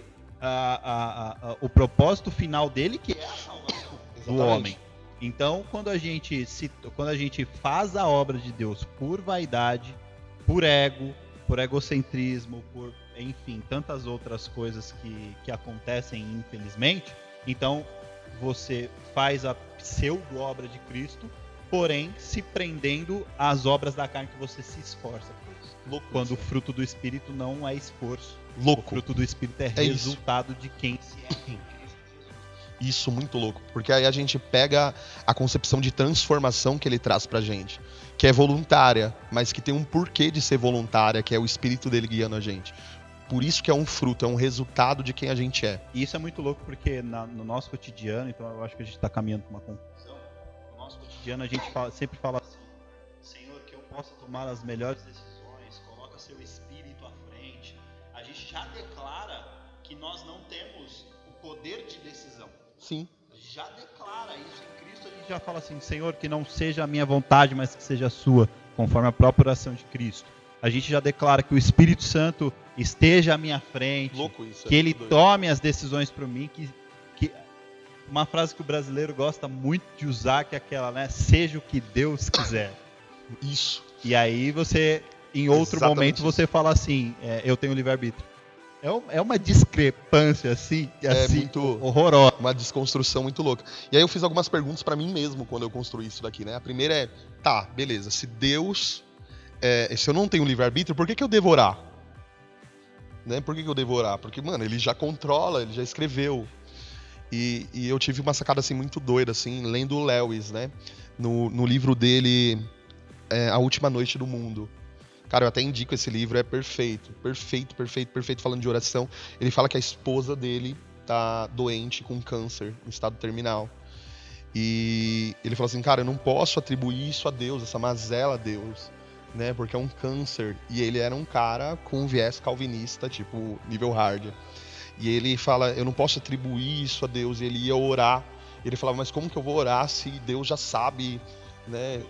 o propósito final dele, que é a salvação do homem. Então, quando a gente faz a obra de Deus por vaidade, por ego, por egocentrismo, por, enfim, tantas outras coisas que acontecem, infelizmente, então você faz a pseudo-obra de Cristo, porém se prendendo às obras da carne que você se esforça por isso. Louco, quando o fruto do Espírito não é esforço. Louco. O fruto do Espírito é resultado de quem se é. Isso, muito louco. Porque aí a gente pega a concepção de transformação que ele traz pra gente, que é voluntária, mas que tem um porquê de ser voluntária, que é o Espírito dele guiando a gente. Por isso que é um fruto, é um resultado de quem a gente é. E isso é muito louco porque no nosso cotidiano, então eu acho que a gente está caminhando para uma conclusão. No nosso cotidiano a gente sempre fala assim, Senhor, que eu possa tomar as melhores decisões, coloca seu Espírito à frente. A gente já declara que nós não temos o poder de decisão. Sim. Já declara isso em Cristo, a gente já fala assim, Senhor, que não seja a minha vontade, mas que seja a sua, conforme a própria oração de Cristo. A gente já declara que o Espírito Santo esteja à minha frente, Louco isso, que ele tome as decisões por mim, que uma frase que o brasileiro gosta muito de usar, que é aquela, né, seja o que Deus quiser. Isso. E aí você, em outro momento, você fala assim, eu tenho livre-arbítrio. É uma discrepância assim muito horrorosa. Uma desconstrução muito louca. E aí eu fiz algumas perguntas pra mim mesmo quando eu construí isso daqui, né? A primeira é, tá, beleza, se Deus... se eu não tenho livre-arbítrio, por que eu devo orar? Né? Por que eu devo orar? Porque, mano, ele já controla, ele já escreveu. E eu tive uma sacada assim muito doida, assim, lendo o Lewis, né? No livro dele, A Última Noite do Mundo. Cara, eu até indico esse livro, é perfeito, falando de oração. Ele fala que a esposa dele tá doente com câncer, em estado terminal. E ele falou assim, cara, eu não posso atribuir isso a Deus, essa mazela a Deus, né? Porque é um câncer. E ele era um cara com um viés calvinista, tipo, nível hard. E ele fala, eu não posso atribuir isso a Deus. E ele ia orar. E ele falava, mas como que eu vou orar se Deus já sabe, né,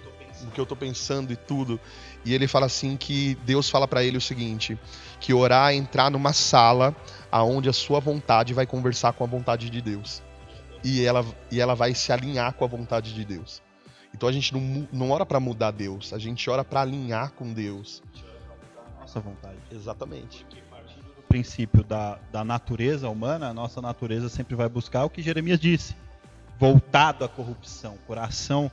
o que eu tô pensando e tudo? E ele fala assim que Deus fala pra ele o seguinte, que orar é entrar numa sala aonde a sua vontade vai conversar com a vontade de Deus. E ela vai se alinhar com a vontade de Deus. Então a gente não ora pra mudar Deus, a gente ora pra alinhar com Deus. nossa vontade. Exatamente. Porque partindo do princípio da natureza humana, a nossa natureza sempre vai buscar o que Jeremias disse, voltado à corrupção. Coração,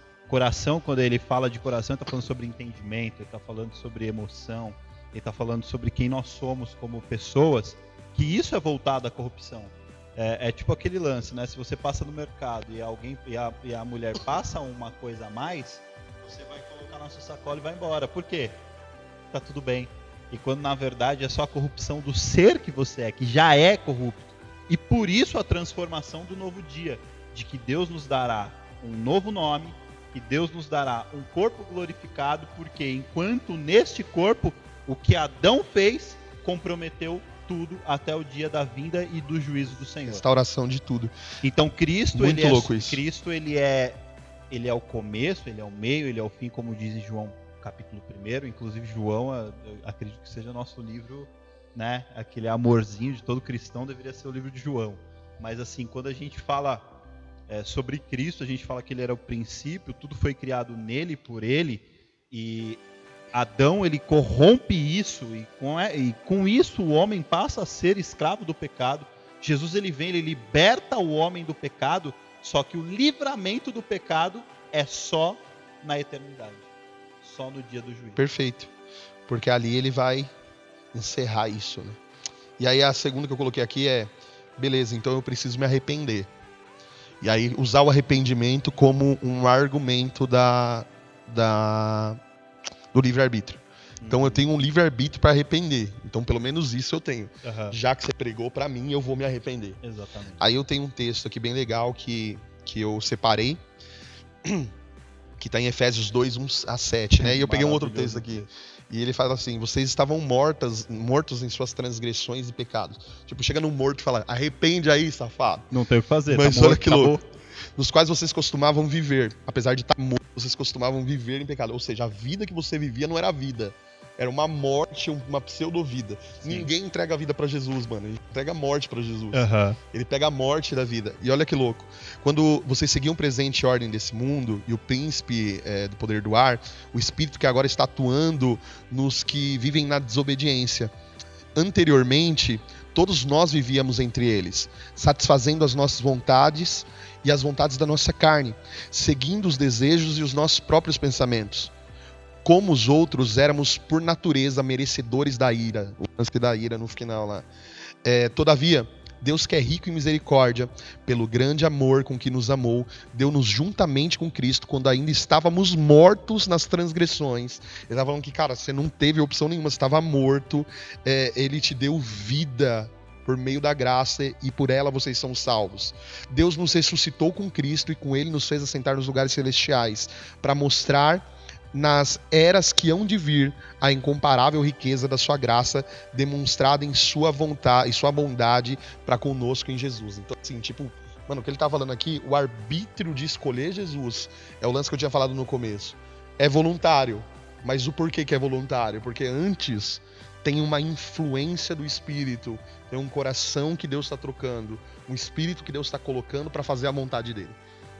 quando ele fala de coração, ele está falando sobre entendimento, ele está falando sobre emoção, ele está falando sobre quem nós somos como pessoas, que isso é voltado à corrupção. É tipo aquele lance, né? Se você passa no mercado e a mulher passa uma coisa a mais, você vai colocar na sua sacola e vai embora. Por quê? Tá tudo bem. E quando na verdade é só a corrupção do ser que você é, que já é corrupto. E por isso a transformação do novo dia, de que Deus nos dará um novo nome, que Deus nos dará um corpo glorificado, porque enquanto neste corpo o que Adão fez comprometeu tudo até o dia da vinda e do juízo do Senhor. Restauração de tudo. Então Cristo, Muito ele louco é, isso. Cristo ele é o começo, ele é o meio, ele é o fim, como diz em João capítulo 1. Inclusive João, eu acredito que seja nosso livro, né? Aquele amorzinho de todo cristão deveria ser o livro de João. Mas assim, quando a gente fala sobre Cristo, a gente fala que ele era o princípio, tudo foi criado nele, por ele, e Adão, ele corrompe isso, e com isso o homem passa a ser escravo do pecado. Jesus, ele vem, ele liberta o homem do pecado, só que o livramento do pecado é só na eternidade, só no dia do juízo. Perfeito. Porque ali ele vai encerrar isso, né? E aí a segunda que eu coloquei aqui é, beleza, então eu preciso me arrepender. E aí usar o arrependimento como um argumento do livre-arbítrio. Então eu tenho um livre-arbítrio para arrepender. Então pelo menos isso eu tenho. Uhum. Já que você pregou para mim, eu vou me arrepender. Exatamente. Aí eu tenho um texto aqui bem legal que eu separei, que está em Efésios 2, 1-7, né? E eu peguei um outro texto aqui. E ele fala assim, vocês estavam mortos em suas transgressões e pecados. Tipo, chega num morto e fala, arrepende aí, safado. Não tem o que fazer. Mas tá olha morto, que acabou. louco. Nos quais vocês costumavam viver. Apesar de estar morto, vocês costumavam viver em pecado. Ou seja, a vida que você vivia não era vida. Era uma morte, uma pseudo-vida. Sim. Ninguém entrega a vida pra Jesus, mano. Ele entrega a morte pra Jesus. Uhum. Ele pega a morte da vida. E olha que louco. Quando vocês seguiam presente e ordem desse mundo, e o príncipe do poder do ar, o espírito que agora está atuando nos que vivem na desobediência. Anteriormente, todos nós vivíamos entre eles, satisfazendo as nossas vontades e as vontades da nossa carne, seguindo os desejos e os nossos próprios pensamentos. Como os outros, éramos por natureza merecedores da ira. O lance da ira no final lá. Todavia, Deus, que é rico em misericórdia, pelo grande amor com que nos amou, deu-nos juntamente com Cristo, quando ainda estávamos mortos nas transgressões. Ele estava falando que, cara, você não teve opção nenhuma, você estava morto, ele te deu vida por meio da graça, e por ela vocês são salvos. Deus nos ressuscitou com Cristo, e com ele nos fez assentar nos lugares celestiais, para mostrar nas eras que hão de vir a incomparável riqueza da sua graça demonstrada em sua vontade e sua bondade para conosco em Jesus. Então, assim, tipo, mano, o que ele tá falando aqui, o arbítrio de escolher Jesus, é o lance que eu tinha falado no começo. É voluntário, mas o porquê que é voluntário? Porque antes tem uma influência do Espírito, tem um coração que Deus está trocando, um Espírito que Deus está colocando para fazer a vontade dele.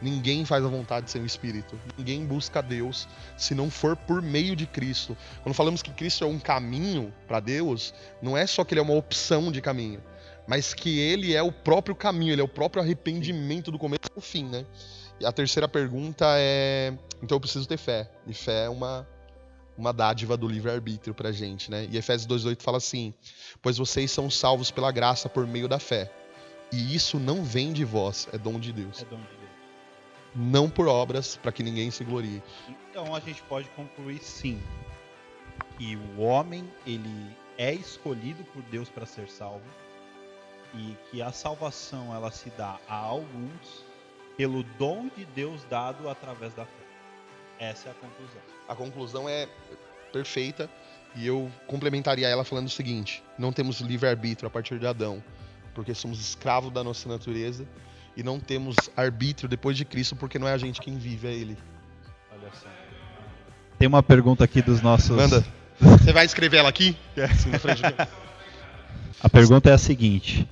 Ninguém faz a vontade sem o Espírito. Ninguém busca Deus se não for por meio de Cristo. Quando falamos que Cristo é um caminho para Deus, não é só que ele é uma opção de caminho, mas que ele é o próprio caminho, ele é o próprio arrependimento do começo ao fim, né? E a terceira pergunta é... Então eu preciso ter fé. E fé é uma dádiva do livre-arbítrio pra gente, né? E Efésios 2:8 fala assim, pois vocês são salvos pela graça por meio da fé. E isso não vem de vós, é dom de Deus. É dom de Deus. Não por obras, para que ninguém se glorie. Então a gente pode concluir sim, que o homem ele é escolhido por Deus para ser salvo, e que a salvação ela se dá a alguns pelo dom de Deus dado através da fé. Essa é a conclusão. A conclusão é perfeita, e eu complementaria ela falando o seguinte: não temos livre-arbítrio a partir de Adão, porque somos escravos da nossa natureza, e não temos arbítrio depois de Cristo, porque não é a gente quem vive, é Ele. Olha só. Tem uma pergunta aqui dos nossos... Manda. Você vai escrever ela aqui? Assim, na frente aqui. A pergunta é a seguinte.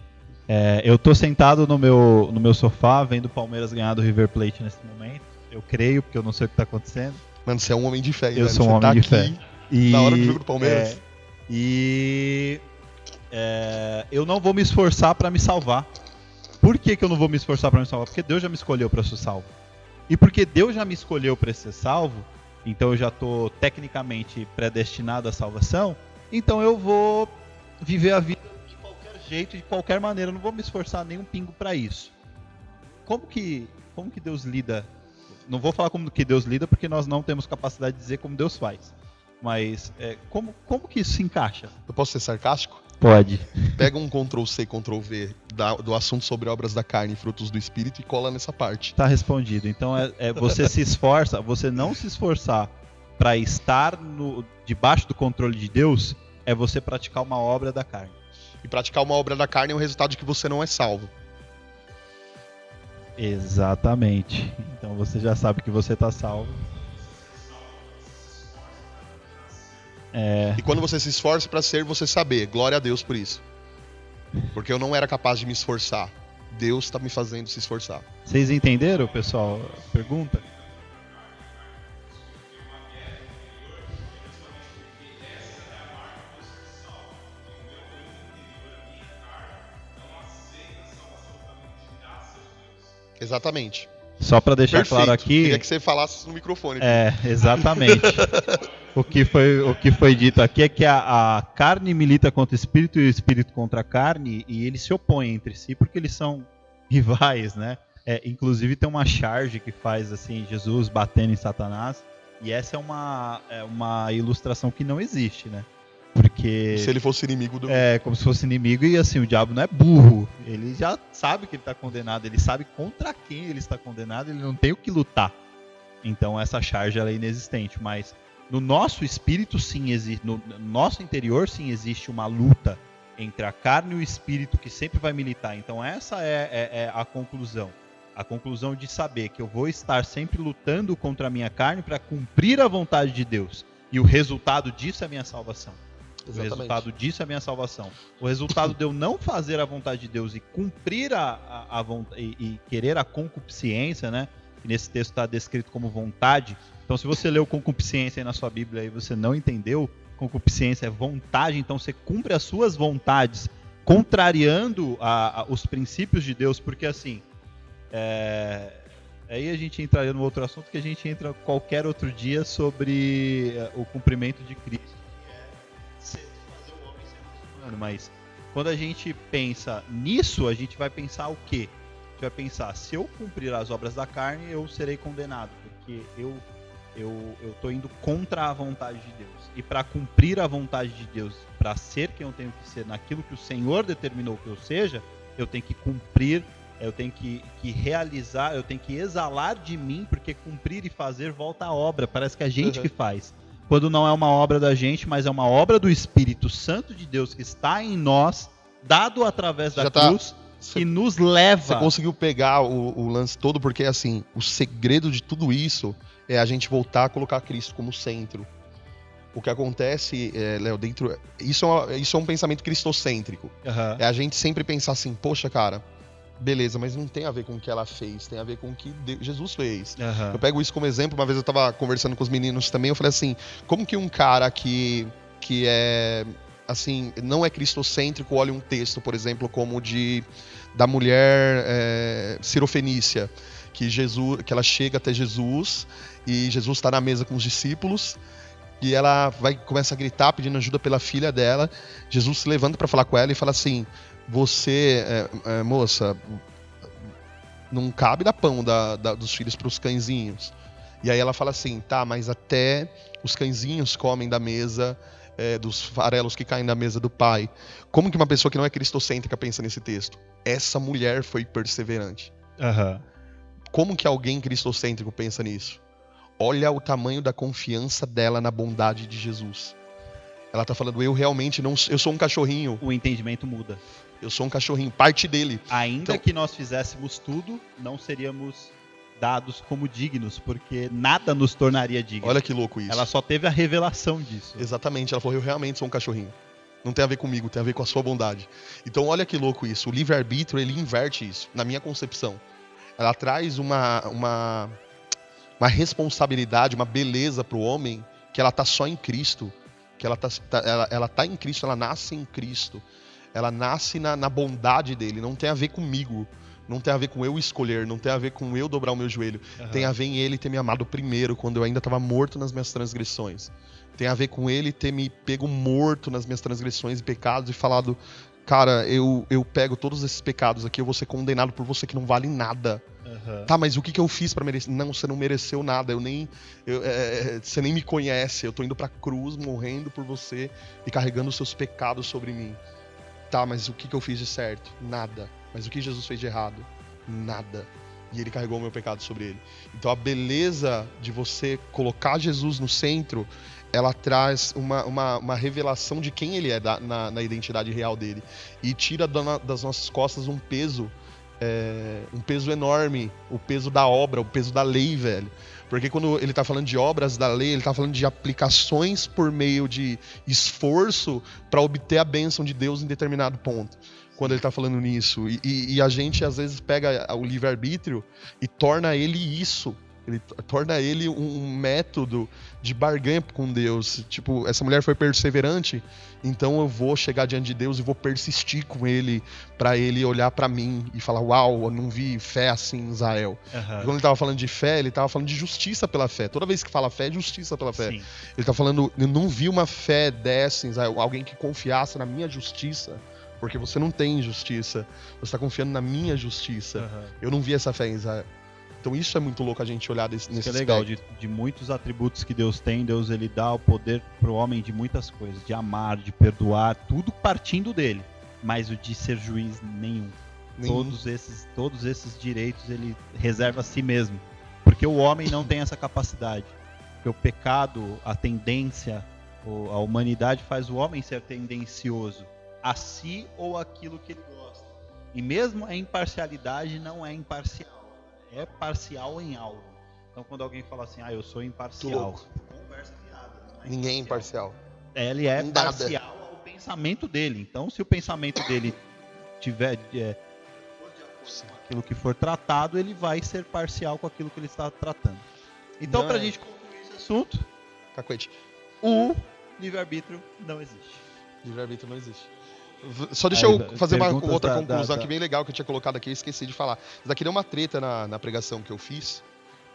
Eu tô sentado no meu sofá, vendo o Palmeiras ganhar do River Plate nesse momento. Eu creio, porque eu não sei o que tá acontecendo. Mano, você é um homem de fé, Eu velho. sou um Você homem tá de fé. aqui na hora do jogo do Palmeiras. E eu não vou me esforçar para me salvar. Por que eu não vou me esforçar para me salvar? Porque Deus já me escolheu para ser salvo. E porque Deus já me escolheu para ser salvo, então eu já estou tecnicamente predestinado à salvação, então eu vou viver a vida de qualquer jeito, de qualquer maneira. Eu não vou me esforçar nem um pingo para isso. Como que Deus lida? Não vou falar como que Deus lida, porque nós não temos capacidade de dizer como Deus faz. Mas como que isso se encaixa? Eu posso ser sarcástico? Pode. Pega um Ctrl+C, Ctrl+V do assunto sobre obras da carne e frutos do Espírito e cola nessa parte. Tá respondido. Então você se esforça, você não se esforçar para estar debaixo do controle de Deus, é você praticar uma obra da carne. E praticar uma obra da carne é um resultado de que você não é salvo. Exatamente. Então você já sabe que você está salvo. E quando você se esforça para ser, você saber. Glória a Deus por isso. Porque eu não era capaz de me esforçar. Deus está me fazendo se esforçar. Vocês entenderam, pessoal? Pergunta? Exatamente. Só para deixar Perfeito. claro aqui. Queria que você falasse no microfone. Exatamente. O que foi dito aqui é que a carne milita contra o espírito e o espírito contra a carne, e eles se opõem entre si porque eles são rivais, né? Inclusive tem uma charge que faz assim Jesus batendo em Satanás, e essa é uma ilustração que não existe, né? Porque se ele fosse inimigo do... como se fosse inimigo, e assim, o diabo não é burro. Ele já sabe que ele está condenado, ele sabe contra quem ele está condenado, ele não tem o que lutar. Então essa charge ela é inexistente, mas no nosso espírito sim existe, no nosso interior sim existe uma luta entre a carne e o espírito que sempre vai militar. Então essa é a conclusão. A conclusão de saber que eu vou estar sempre lutando contra a minha carne para cumprir a vontade de Deus. E o resultado disso é a minha salvação. Exatamente. O resultado disso é a minha salvação. O resultado de eu não fazer a vontade de Deus e cumprir a vontade e querer a concupiscência, né? Que nesse texto está descrito como vontade. Então, se você leu concupiscência aí na sua Bíblia e você não entendeu, concupiscência é vontade, então você cumpre as suas vontades, contrariando os princípios de Deus, porque assim, aí a gente entraria no outro assunto que a gente entra qualquer outro dia sobre o cumprimento de Cristo. Fazer o homem ser muçulmano, mas quando a gente pensa nisso, a gente vai pensar o quê? A gente vai pensar, se eu cumprir as obras da carne, eu serei condenado, porque eu estou indo contra a vontade de Deus. E para cumprir a vontade de Deus, para ser quem eu tenho que ser, naquilo que o Senhor determinou que eu seja, eu tenho que cumprir, eu tenho que realizar, eu tenho que exalar de mim, porque cumprir e fazer volta à obra, parece que é a gente que faz. Quando não é uma obra da gente, mas é uma obra do Espírito Santo de Deus que está em nós, dado através da cruz, que nos leva... Você conseguiu pegar o lance todo, porque assim, o segredo de tudo isso é a gente voltar a colocar Cristo como centro. O que acontece, Léo, dentro... Isso é um pensamento cristocêntrico. Uhum. É a gente sempre pensar assim, poxa, cara, beleza, mas não tem a ver com o que ela fez, tem a ver com o que Jesus fez. Uhum. Eu pego isso como exemplo, uma vez eu tava conversando com os meninos também, eu falei assim, como que um cara que é, assim, não é cristocêntrico olha um texto, por exemplo, como da mulher Sirofenícia, que ela chega até Jesus, e Jesus está na mesa com os discípulos, e ela começa a gritar pedindo ajuda pela filha dela. Jesus se levanta para falar com ela e fala assim, você, moça, não cabe dar pão dos filhos para os cãezinhos. E aí ela fala assim, tá, mas até os cãezinhos comem da mesa dos farelos que caem da mesa do pai. Como que uma pessoa que não é cristocêntrica pensa nesse texto? Essa mulher foi perseverante. Uhum. Como que alguém cristocêntrico pensa nisso? Olha o tamanho da confiança dela na bondade de Jesus. Ela tá falando, eu realmente não... Eu sou um cachorrinho. O entendimento muda. Eu sou um cachorrinho, parte dele. Ainda que nós fizéssemos tudo, não seríamos dados como dignos, porque nada nos tornaria dignos. Olha que louco isso. Ela só teve a revelação disso. Exatamente, ela falou, eu realmente sou um cachorrinho. Não tem a ver comigo, tem a ver com a sua bondade. Então olha que louco isso. O livre-arbítrio, ele inverte isso, na minha concepção. Ela traz uma responsabilidade, uma beleza pro homem, que ela tá só em Cristo, que ela tá em Cristo, ela nasce em Cristo. Ela nasce na bondade dele, não tem a ver comigo. Não tem a ver com eu escolher, não tem a ver com eu dobrar o meu joelho. Tem a ver em ele ter me amado primeiro, quando eu ainda estava morto nas minhas transgressões. Tem a ver com ele ter me pego morto nas minhas transgressões e pecados e falado, cara, eu pego todos esses pecados aqui, eu vou ser condenado por você que não vale nada. Tá, mas o que eu fiz pra merecer? Não, você não mereceu nada, você nem me conhece, eu tô indo pra cruz, morrendo por você e carregando os seus pecados sobre mim. Tá, mas o que eu fiz de certo? Nada. Mas o que Jesus fez de errado? Nada. E ele carregou o meu pecado sobre ele. Então a beleza de você colocar Jesus no centro, ela traz uma revelação de quem ele é na identidade real dele. E tira das nossas costas um peso enorme, o peso da obra, o peso da lei, velho. Porque quando ele tá falando de obras da lei, ele tá falando de aplicações por meio de esforço para obter a bênção de Deus em determinado ponto. Quando ele tá falando nisso. E a gente, às vezes, pega o livre-arbítrio e torna ele isso. Ele torna ele um método de barganha com Deus. Tipo, essa mulher foi perseverante, então eu vou chegar diante de Deus e vou persistir com ele pra ele olhar pra mim e falar, uau, eu não vi fé assim em Israel. E quando ele tava falando de fé, ele tava falando de justiça pela fé. Toda vez que fala fé, é justiça pela fé. Sim. Ele tá falando, eu não vi uma fé dessa em Israel, alguém que confiasse na minha justiça. Porque você não tem justiça, você está confiando na minha justiça. Eu não vi essa fé em Israel. Então isso é muito louco a gente olhar nesse aspecto. Isso é legal, de muitos atributos que Deus tem, Deus ele dá o poder pro homem de muitas coisas, de amar, de perdoar, tudo partindo dele, mas o de ser juiz nenhum. Todos esses direitos ele reserva a si mesmo, porque o homem não tem essa capacidade. Porque o pecado, a tendência, a humanidade faz o homem ser tendencioso a si ou aquilo que ele gosta. E mesmo a imparcialidade não é imparcial. É parcial em algo. Então quando alguém fala assim, eu sou imparcial, conversa fiada. Ninguém é imparcial. Ele é parcial ao pensamento dele. Então se o pensamento dele tiver de acordo com aquilo que for tratado, ele vai ser parcial com aquilo que ele está tratando. Então pra gente concluir esse assunto, Cacuete, o livre-arbítrio não existe. livre-arbítrio não existe. Só deixa eu fazer uma outra conclusão aqui bem legal que eu tinha colocado aqui e esqueci de falar. Isso daqui deu uma treta na pregação que eu fiz,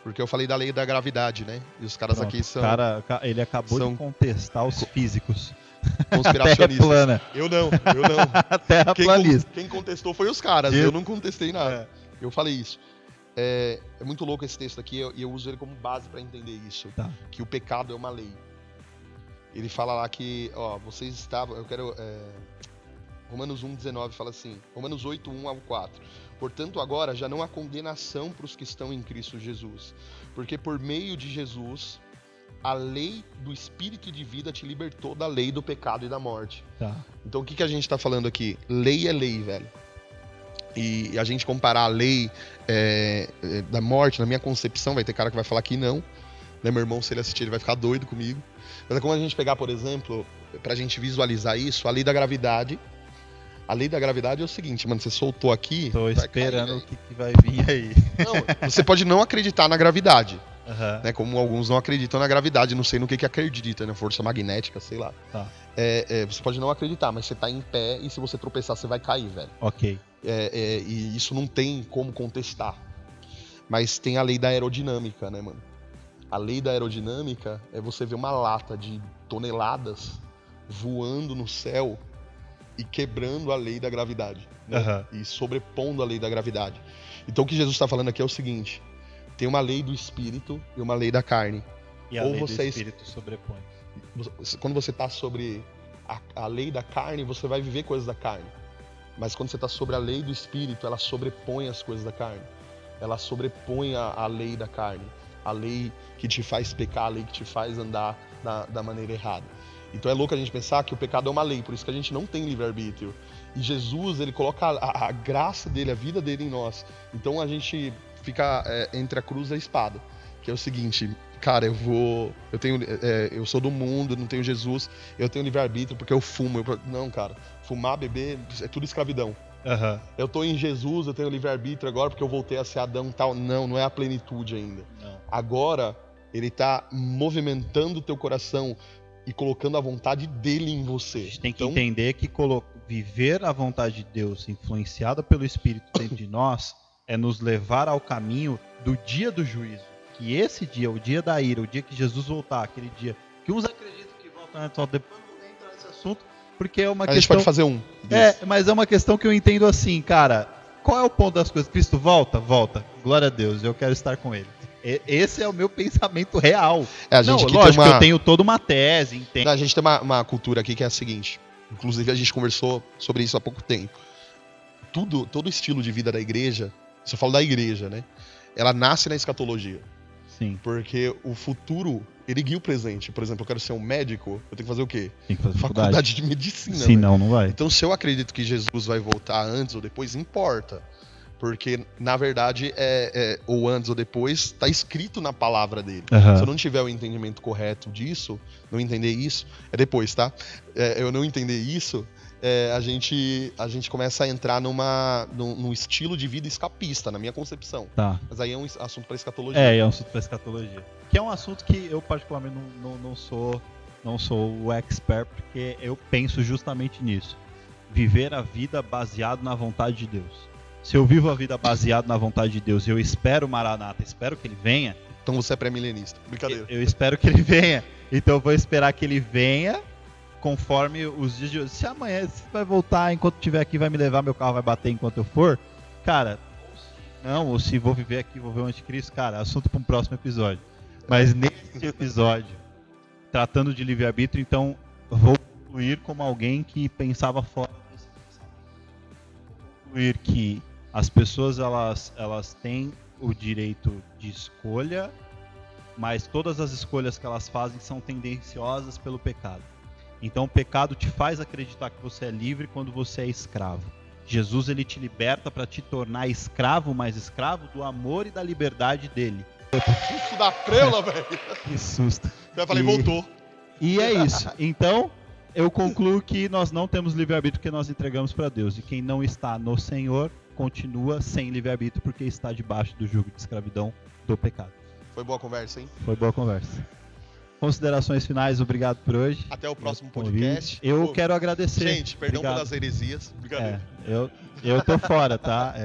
porque eu falei da lei da gravidade, né? E os caras aqui são... ele acabou de contestar os físicos. Conspiracionistas. Terra plana. Eu não. Terra planista. Quem contestou foi os caras, eu não contestei nada. Eu falei isso. É muito louco esse texto aqui e eu uso ele como base para entender isso. Tá. Que o pecado é uma lei. Ele fala lá que, vocês estavam... Eu quero... Romanos 1,19 fala assim, Romanos 8, 1 ao 4. Portanto, agora já não há condenação para os que estão em Cristo Jesus, porque por meio de Jesus, a lei do Espírito de vida te libertou da lei do pecado e da morte. Tá. Então, o que a gente está falando aqui? Lei é lei, velho. E a gente comparar a lei da morte, na minha concepção, vai ter cara que vai falar que não. Né, meu irmão, se ele assistir, ele vai ficar doido comigo. Mas é como a gente pegar, por exemplo, pra gente visualizar isso, a lei da gravidade. A lei da gravidade é o seguinte, mano, você soltou aqui... Tô esperando o que vai vir aí. Não, você pode não acreditar na gravidade, né? Como alguns não acreditam na gravidade, não sei no que acredita, né? Força magnética, sei lá. Tá. Você pode não acreditar, mas você tá em pé e se você tropeçar, você vai cair, velho. Ok. E isso não tem como contestar. Mas tem a lei da aerodinâmica, né, mano? A lei da aerodinâmica é você ver uma lata de toneladas voando no céu e quebrando a lei da gravidade, né? E sobrepondo a lei da gravidade. Então o que Jesus está falando aqui é o seguinte, tem uma lei do espírito e uma lei da carne. E a lei do espírito sobrepõe. Quando você está sobre a lei da carne, você vai viver coisas da carne. Mas quando você está sobre a lei do espírito, ela sobrepõe as coisas da carne. Ela sobrepõe a lei da carne. A lei que te faz pecar, a lei que te faz andar da maneira errada. Então é louco a gente pensar que o pecado é uma lei, por isso que a gente não tem livre-arbítrio. E Jesus, ele coloca a graça dele, a vida dele em nós. Então a gente fica entre a cruz e a espada. Que é o seguinte, cara, eu sou do mundo, não tenho Jesus, eu tenho livre-arbítrio porque eu fumo. Não, cara, fumar, beber, é tudo escravidão. Eu tô em Jesus, eu tenho livre-arbítrio agora porque eu voltei a ser Adão e tal. Não é a plenitude ainda. Não. Agora, ele tá movimentando o teu coração e colocando a vontade dele em A você. gente tem que Então, entender que viver a vontade de Deus influenciada pelo Espírito dentro de nós é nos levar ao caminho do dia do juízo. Que esse dia, o dia da ira, o dia que Jesus voltar, aquele dia que uns acreditam que volta antes, depois não vou entrar nesse assunto, porque é uma a gente questão... pode fazer um desse. mas é uma questão que eu entendo assim, cara. Qual é o ponto das coisas? Cristo volta? Volta. Glória a Deus, eu quero estar com ele. Esse é o meu pensamento real. A gente aqui lógico, tem uma... eu tenho toda uma tese, entendo. A gente tem uma cultura aqui que é a seguinte. Inclusive, a gente conversou sobre isso há pouco tempo. Todo estilo de vida da igreja, se eu falo da igreja, né? Ela nasce na escatologia. Sim. Porque o futuro, ele guia o presente. Por exemplo, eu quero ser um médico, eu tenho que fazer o quê? Tem que fazer Faculdade de medicina. Se né? não vai. Então, se eu acredito que Jesus vai voltar antes ou depois, importa. Porque, na verdade, ou antes ou depois, está escrito na palavra dele. Se eu não tiver o entendimento correto disso, não entender isso, é depois, tá? Eu não entender isso, a gente começa a entrar num estilo de vida escapista, na minha concepção. Tá. Mas aí é um assunto para escatologia. É um assunto para escatologia. Que é um assunto que eu, particularmente, não sou o expert, porque eu penso justamente nisso. Viver a vida baseado na vontade de Deus. Se eu vivo a vida baseado na vontade de Deus e eu espero o Maranata, espero que ele venha. Então você é pré-milenista. Brincadeira. Eu espero que ele venha. Então eu vou esperar que ele venha conforme os dias de hoje. Se amanhã você vai voltar enquanto estiver aqui, vai me levar, meu carro vai bater enquanto eu for. Cara, ou se vou viver aqui, vou ver o anticristo, cara, assunto para um próximo episódio. Mas nesse episódio, tratando de livre-arbítrio, então vou concluir como alguém que pensava fora desse pensamento. Vou concluir que as pessoas elas têm o direito de escolha, mas todas as escolhas que elas fazem são tendenciosas pelo pecado. Então o pecado te faz acreditar que você é livre quando você é escravo. Jesus ele te liberta para te tornar escravo, mas escravo do amor e da liberdade dele. Susto da preula, velho. Que susto. Eu falei, voltou. E é isso. Então, eu concluo que nós não temos livre-arbítrio porque nós entregamos para Deus. E quem não está no Senhor continua sem livre-arbítrio porque está debaixo do jugo de escravidão do pecado. Foi boa conversa, hein? Foi boa conversa. Considerações finais, obrigado por hoje. Até o próximo podcast. Eu quero agradecer. Gente, perdão pelas heresias. Brincadeira. Eu tô fora, tá?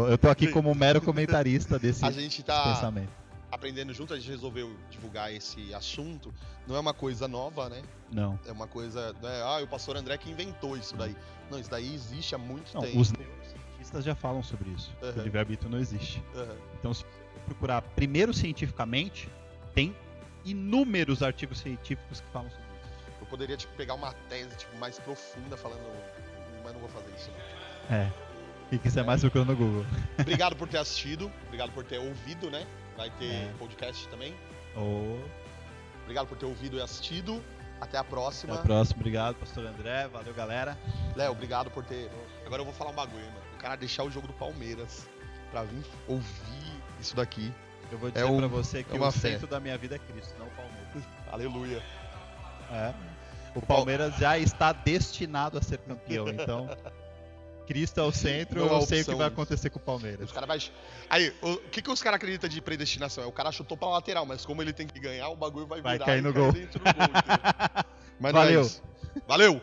Eu tô aqui como um mero comentarista desse a gente tá pensamento. Aprendendo junto, a gente resolveu divulgar esse assunto. Não é uma coisa nova, né? Não. É uma coisa... o pastor André que inventou isso daí. Não, isso daí existe há muito tempo. Os neurocientistas já falam sobre isso. O livre-arbítrio não existe. Então, se você procurar primeiro cientificamente, tem inúmeros artigos científicos que falam sobre isso. Eu poderia pegar uma tese mais profunda falando, mas não vou fazer isso não. E que isso é mais procurando no Google. Obrigado por ter assistido, obrigado por ter ouvido, né? Vai ter podcast também. Obrigado por ter ouvido e assistido. Até a próxima. Até a próxima, obrigado, pastor André. Valeu, galera. Léo, obrigado por ter... Agora eu vou falar um bagulho, mano. O cara deixar o jogo do Palmeiras pra vir ouvir isso daqui. Eu vou dizer pra você que o centro da minha vida é Cristo, não o Palmeiras. Aleluia. O Palmeiras já está destinado a ser campeão, então Cristo é o centro, eu sei o que vai acontecer com o Palmeiras. Os cara vai... Aí, o que os caras acreditam de predestinação? O cara chutou pra lateral, mas como ele tem que ganhar, o bagulho vai virar cair no gol. Dentro do gol. Mas valeu. Não é isso. Valeu!